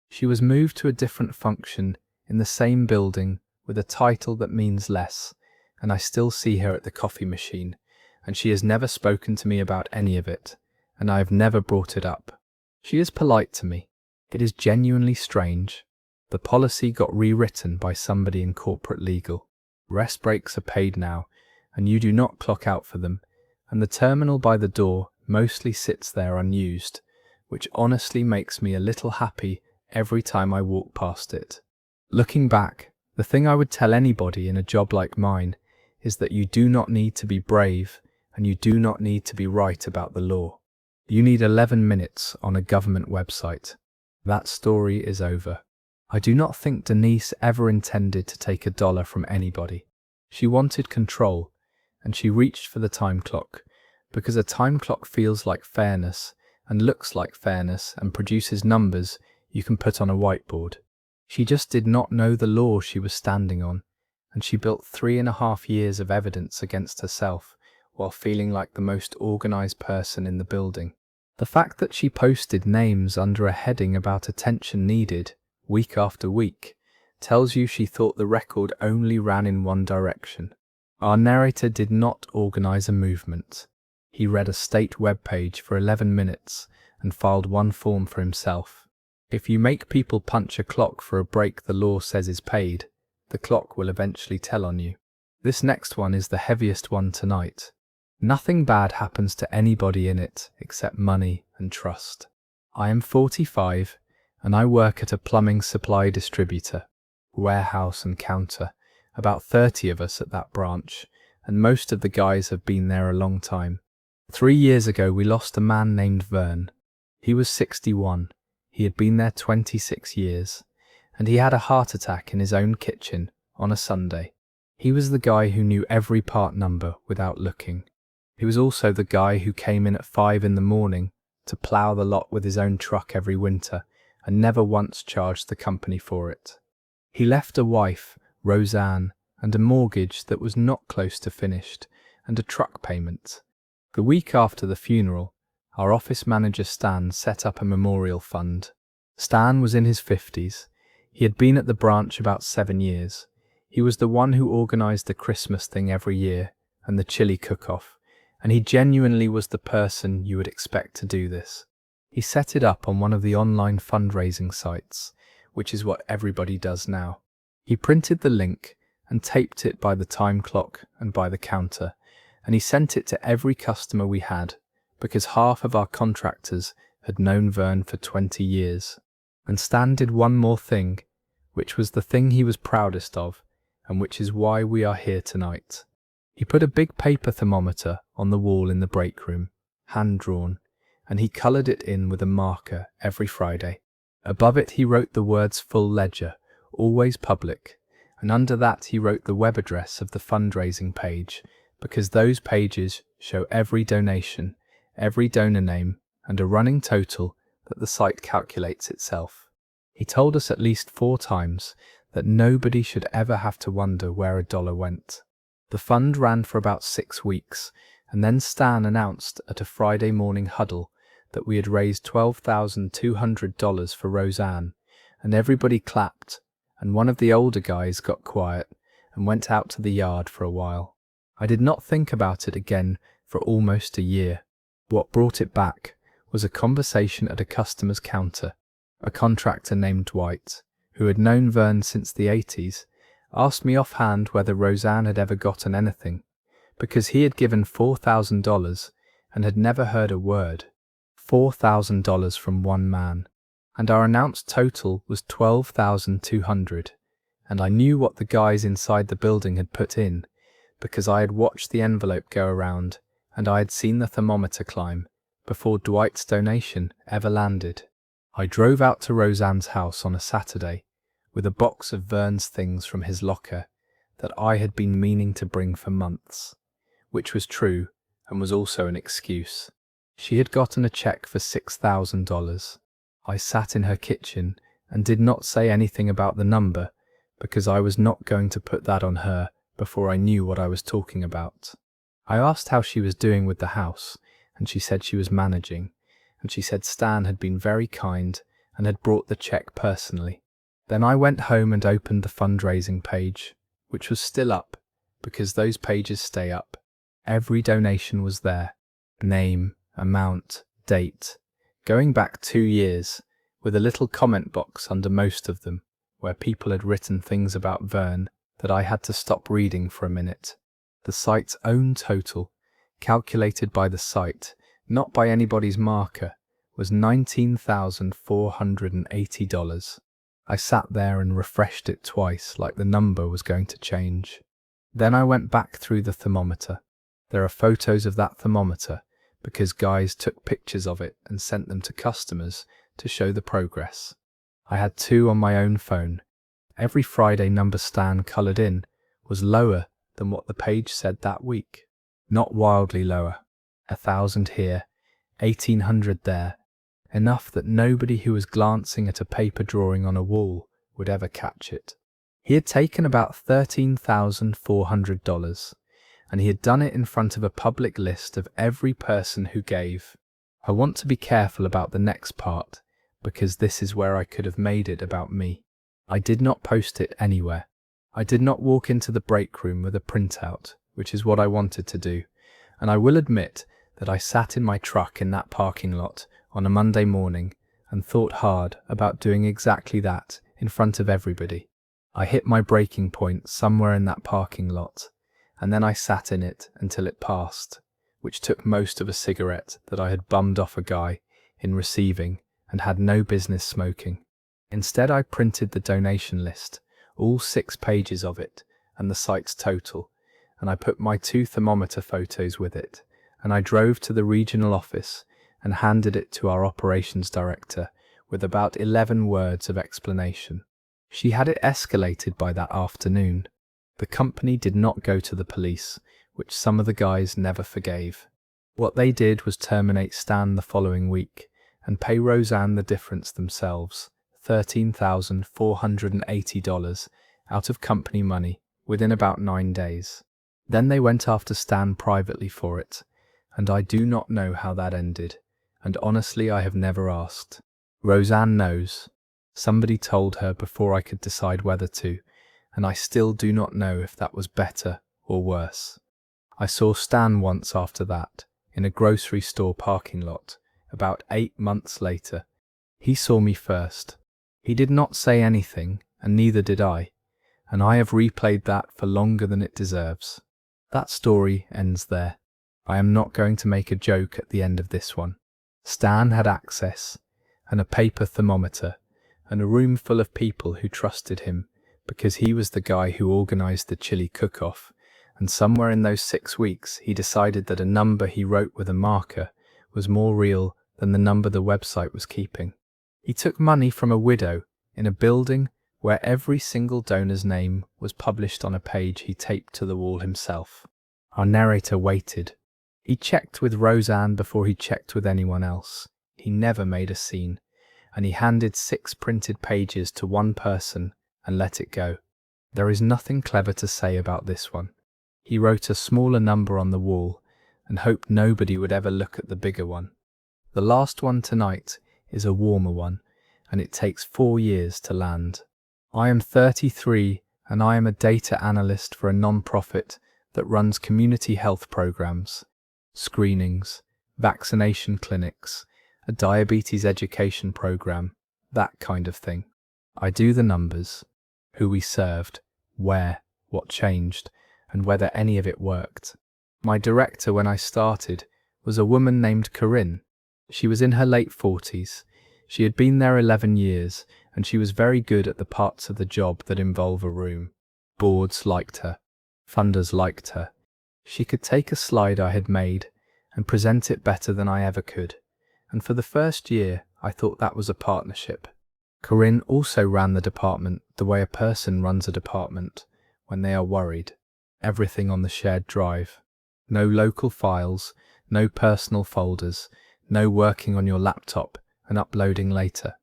She was moved to a different function in the same building with a title that means less, and I still see her at the coffee machine, and she has never spoken to me about any of it, and I have never brought it up. She is polite to me. It is genuinely strange. The policy got rewritten by somebody in corporate legal. Rest breaks are paid now, and you do not clock out for them, and the terminal by the door mostly sits there unused, which honestly makes me a little happy every time I walk past it. Looking back, the thing I would tell anybody in a job like mine is that you do not need to be brave and you do not need to be right about the law. You need 11 minutes on a government website. That story is over. I do not think Denise ever intended to take $1 from anybody. She wanted control, and she reached for the time clock, because a time clock feels like fairness and looks like fairness and produces numbers you can put on a whiteboard. She just did not know the law she was standing on, and she built 3.5 years of evidence against herself while feeling like the most organized person in the building. The fact that she posted names under a heading about attention needed week after week tells you she thought the record only ran in one direction. Our narrator did not organize a movement. He read a state webpage for 11 minutes and filed one form for himself. If you make people punch a clock for a break the law says is paid, the clock will eventually tell on you. This next one is the heaviest one tonight. Nothing bad happens to anybody in it except money and trust. I am 45, and I work at a plumbing supply distributor, warehouse and counter. About 30 of us at that branch, and most of the guys have been there a long time. 3 years ago we lost a man named Vern. He was 61. He had been there 26 years, and he had a heart attack in his own kitchen on a Sunday. He was the guy who knew every part number without looking. He was also the guy who came in at 5 in the morning to plough the lot with his own truck every winter and never once charged the company for it. He left a wife, Roseanne, and a mortgage that was not close to finished, and a truck payment. The week after the funeral, our office manager Stan set up a memorial fund. Stan was in his 50s. He had been at the branch about 7 years. He was the one who organised the Christmas thing every year and the chili cook-off, and he genuinely was the person you would expect to do this. He set it up on one of the online fundraising sites, which is what everybody does now. He printed the link and taped it by the time clock and by the counter, and he sent it to every customer we had, because half of our contractors had known Vern for 20 years. And Stan did one more thing, which was the thing he was proudest of, and which is why we are here tonight. He put a big paper thermometer on the wall in the break room, hand-drawn, and he coloured it in with a marker every Friday. Above it he wrote the words "Full Ledger, always public," and under that he wrote the web address of the fundraising page, because those pages show every donation, every donor name, and a running total that the site calculates itself. He told us at least 4 times that nobody should ever have to wonder where a dollar went. The fund ran for about 6 weeks, and then Stan announced at a Friday morning huddle that we had raised $12,200 for Roseanne, and everybody clapped, and one of the older guys got quiet and went out to the yard for a while. I did not think about it again for almost a year. What brought it back was a conversation at a customer's counter. A contractor named Dwight, who had known Vern since the 80s, asked me offhand whether Roseanne had ever gotten anything, because he had given $4,000 and had never heard a word. $4,000 from one man, and our announced total was $12,200, and I knew what the guys inside the building had put in, because I had watched the envelope go around, and I had seen the thermometer climb before Dwight's donation ever landed. I drove out to Roseanne's house on a Saturday with a box of Vern's things from his locker that I had been meaning to bring for months, which was true and was also an excuse. She had gotten a check for $6,000. I sat in her kitchen and did not say anything about the number because I was not going to put that on her before I knew what I was talking about. I asked how she was doing with the house, and she said she was managing, and she said Stan had been very kind and had brought the check personally. Then I went home and opened the fundraising page, which was still up because those pages stay up. Every donation was there. Name, amount, date, going back 2 years, with a little comment box under most of them, where people had written things about Vern that I had to stop reading for a minute. The site's own total, calculated by the site, not by anybody's marker, was $19,480. I sat there and refreshed it twice like the number was going to change. Then I went back through the thermometer. There are photos of that thermometer because guys took pictures of it and sent them to customers to show the progress. I had 2 on my own phone. Every Friday number Stan coloured in was lower than what the page said that week. Not wildly lower. 1,000 here, 1,800 there. Enough that nobody who was glancing at a paper drawing on a wall would ever catch it. He had taken about $13,400, and he had done it in front of a public list of every person who gave. I want to be careful about the next part, because this is where I could have made it about me. I did not post it anywhere. I did not walk into the break room with a printout, which is what I wanted to do, and I will admit that I sat in my truck in that parking lot on a Monday morning and thought hard about doing exactly that in front of everybody. I hit my breaking point somewhere in that parking lot, and then I sat in it until it passed, which took most of a cigarette that I had bummed off a guy in receiving and had no business smoking. Instead, I printed the donation list, all 6 pages of it, and the site's total, and I put my 2 thermometer photos with it, and I drove to the regional office and handed it to our operations director with about 11 words of explanation. She had it escalated by that afternoon. The company did not go to the police, which some of the guys never forgave. What they did was terminate Stan the following week and pay Roseanne the difference themselves, $13,480 out of company money within about 9 days. Then they went after Stan privately for it, and I do not know how that ended, and honestly I have never asked. Roseanne knows. Somebody told her before I could decide whether to, and I still do not know if that was better or worse. I saw Stan once after that, in a grocery store parking lot, about 8 months later. He saw me first. He did not say anything, and neither did I, and I have replayed that for longer than it deserves. That story ends there. I am not going to make a joke at the end of this one. Stan had access, and a paper thermometer, and a room full of people who trusted him because he was the guy who organized the chili cook-off, and somewhere in those 6 weeks he decided that a number he wrote with a marker was more real than the number the website was keeping. He took money from a widow in a building where every single donor's name was published on a page he taped to the wall himself. Our narrator waited. He checked with Roseanne before he checked with anyone else. He never made a scene, and he handed 6 printed pages to one person and let it go. There is nothing clever to say about this one. He wrote a smaller number on the wall and hoped nobody would ever look at the bigger one. The last one tonight is a warmer one, and it takes 4 years to land. I am 33 and I am a data analyst for a non-profit that runs community health programs, screenings, vaccination clinics, a diabetes education program, that kind of thing. I do the numbers, who we served, where, what changed, and whether any of it worked. My director when I started was a woman named Corinne. She was in her late 40s. She had been there 11 years, and she was very good at the parts of the job that involve a room. Boards liked her. Funders liked her. She could take a slide I had made and present it better than I ever could. And for the first year, I thought that was a partnership. Corinne also ran the department the way a person runs a department when they are worried. Everything on the shared drive. No local files, no personal folders, no working on your laptop and uploading later.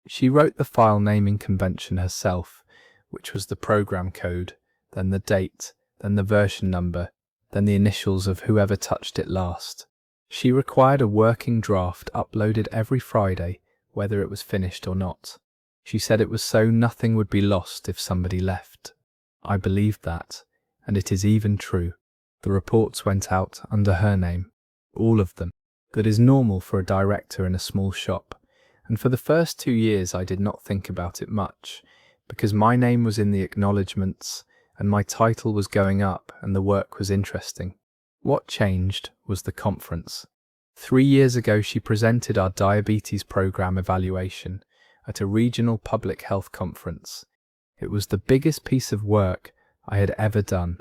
She wrote the file naming convention herself, which was the program code, then the date, then the version number, then the initials of whoever touched it last. She required a working draft uploaded every Friday, whether it was finished or not. She said it was so nothing would be lost if somebody left. I believed that, and it is even true. The reports went out under her name, all of them. That is normal for a director in a small shop, and for the first 2 years I did not think about it much, because my name was in the acknowledgements, and my title was going up, and the work was interesting. What changed was the conference. 3 years ago she presented our diabetes program evaluation at a regional public health conference. It was the biggest piece of work I had ever done,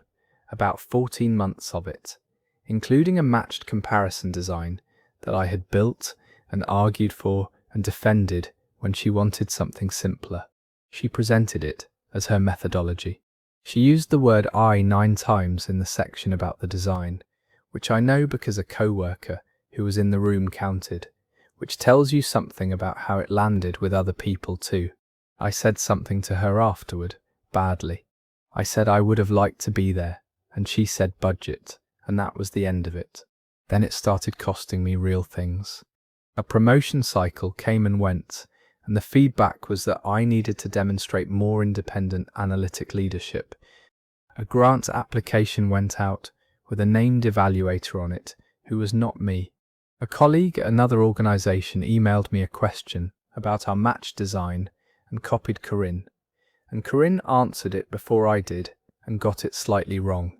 about 14 months of it, including a matched comparison design that I had built and argued for and defended when she wanted something simpler. She presented it as her methodology. She used the word I 9 times in the section about the design, which I know because a co-worker who was in the room counted, which tells you something about how it landed with other people too. I said something to her afterward, badly. I said I would have liked to be there, and she said budget, and that was the end of it. Then it started costing me real things. A promotion cycle came and went, and the feedback was that I needed to demonstrate more independent analytic leadership. A grant application went out with a named evaluator on it who was not me. A colleague at another organisation emailed me a question about our match design and copied Corinne, and Corinne answered it before I did and got it slightly wrong.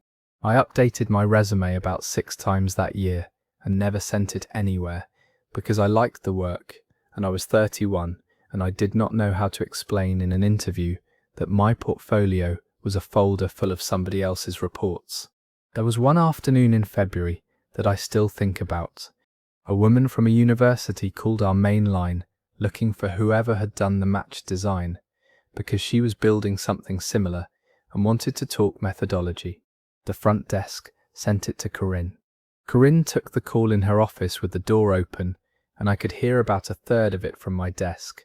I updated my resume about 6 times that year and never sent it anywhere because I liked the work and I was 31 and I did not know how to explain in an interview that my portfolio was a folder full of somebody else's reports. There was one afternoon in February that I still think about. A woman from a university called our main line looking for whoever had done the match design, because she was building something similar and wanted to talk methodology. The front desk sent it to Corinne. Corinne took the call in her office with the door open, and I could hear about a third of it from my desk.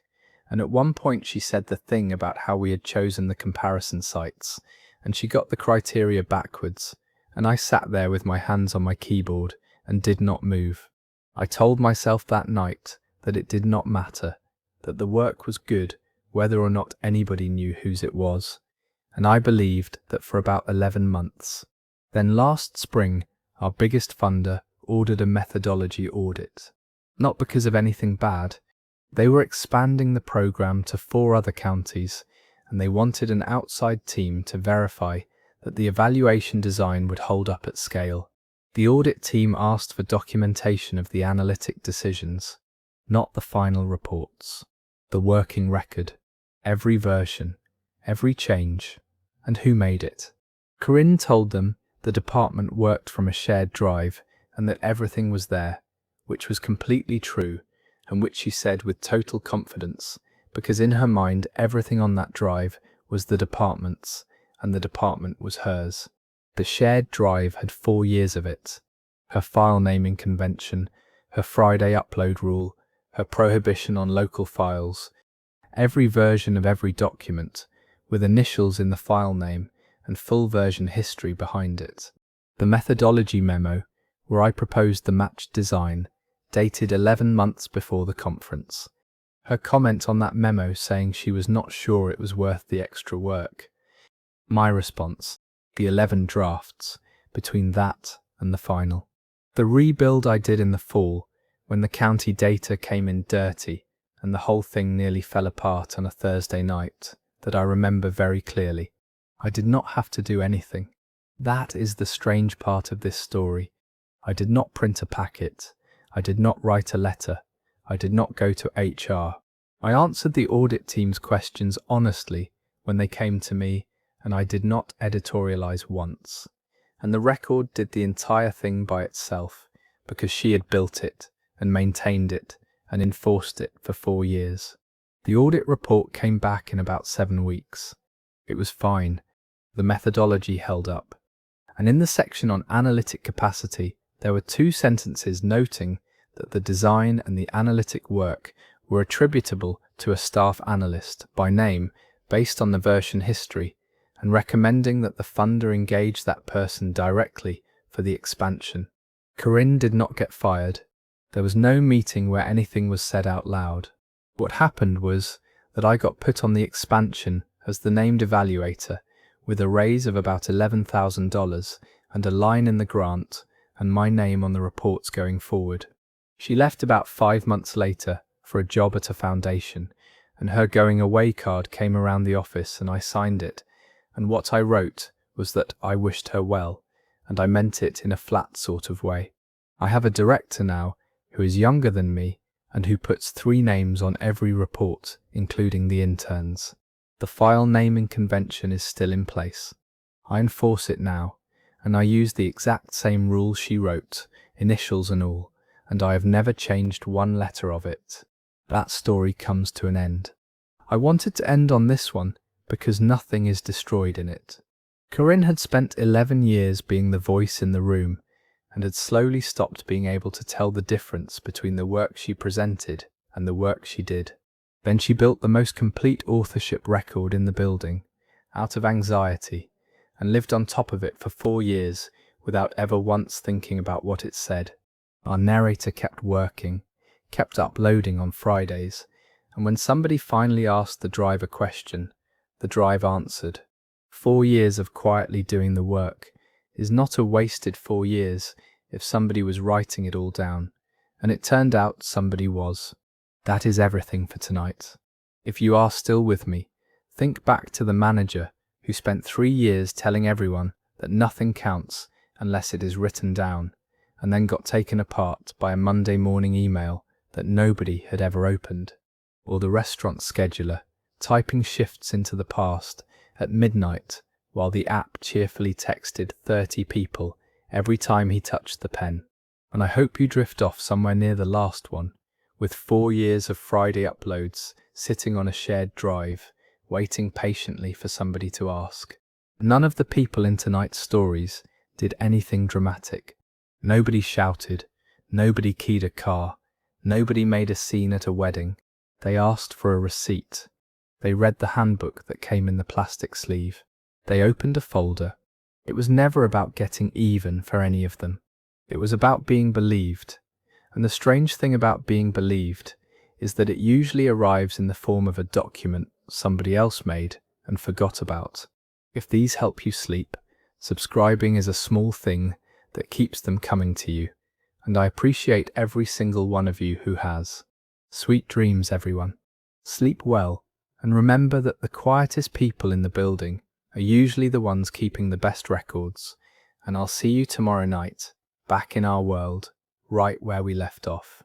And at one point she said the thing about how we had chosen the comparison sites, and she got the criteria backwards, and I sat there with my hands on my keyboard and did not move. I told myself that night that it did not matter, that the work was good whether or not anybody knew whose it was, and I believed that for about 11 months. Then last spring, our biggest funder ordered a methodology audit. Not because of anything bad. They were expanding the program to 4 other counties, and they wanted an outside team to verify that the evaluation design would hold up at scale. The audit team asked for documentation of the analytic decisions, not the final reports. The working record, every version, every change, and who made it. Corinne told them the department worked from a shared drive and that everything was there, which was completely true, and which she said with total confidence, because in her mind everything on that drive was the department's, and the department was hers. The shared drive had 4 years of it. Her file naming convention, her Friday upload rule, her prohibition on local files, every version of every document, with initials in the file name and full version history behind it. The methodology memo, where I proposed the match design, dated 11 months before the conference. Her comment on that memo saying she was not sure it was worth the extra work. My response, the 11 drafts, between that and the final. The rebuild I did in the fall, when the county data came in dirty and the whole thing nearly fell apart on a Thursday night, that I remember very clearly. I did not have to do anything. That is the strange part of this story. I did not print a packet. I did not write a letter. I did not go to HR. I answered the audit team's questions honestly when they came to me, and I did not editorialize once. And the record did the entire thing by itself, because she had built it and maintained it and enforced it for 4 years. The audit report came back in about 7 weeks. It was fine. The methodology held up. And in the section on analytic capacity, there were 2 sentences noting that the design and the analytic work were attributable to a staff analyst by name based on the version history, and recommending that the funder engage that person directly for the expansion. Corinne did not get fired. There was no meeting where anything was said out loud. What happened was that I got put on the expansion as the named evaluator, with a raise of about $11,000 and a line in the grant and my name on the reports going forward. She left about 5 months later for a job at a foundation, and her going away card came around the office and I signed it, and what I wrote was that I wished her well, and I meant it in a flat sort of way. I have a director now who is younger than me and who puts 3 names on every report, including the interns. The file naming convention is still in place. I enforce it now, and I use the exact same rules she wrote, initials and all, and I have never changed 1 letter of it. That story comes to an end. I wanted to end on this one because nothing is destroyed in it. Corinne had spent 11 years being the voice in the room and had slowly stopped being able to tell the difference between the work she presented and the work she did. Then she built the most complete authorship record in the building, out of anxiety, and lived on top of it for 4 years without ever once thinking about what it said. Our narrator kept working, kept uploading on Fridays, and when somebody finally asked the drive a question, the drive answered. 4 years of quietly doing the work is not a wasted 4 years if somebody was writing it all down, and it turned out somebody was. That is everything for tonight. If you are still with me, think back to the manager who spent 3 years telling everyone that nothing counts unless it is written down, and then got taken apart by a Monday morning email that nobody had ever opened. or the restaurant scheduler typing shifts into the past at midnight while the app cheerfully texted 30 people every time he touched the pen. And I hope you drift off somewhere near the last one, with 4 years of Friday uploads sitting on a shared drive, waiting patiently for somebody to ask. None of the people in tonight's stories did anything dramatic. Nobody shouted, nobody keyed a car, nobody made a scene at a wedding. They asked for a receipt. They read the handbook that came in the plastic sleeve. They opened a folder. It was never about getting even for any of them. It was about being believed. And the strange thing about being believed is that it usually arrives in the form of a document somebody else made and forgot about. If these help you sleep, subscribing is a small thing that keeps them coming to you, and I appreciate every single one of you who has. Sweet dreams, everyone. Sleep well, and remember that the quietest people in the building are usually the ones keeping the best records, and I'll see you tomorrow night, back in our world, right where we left off.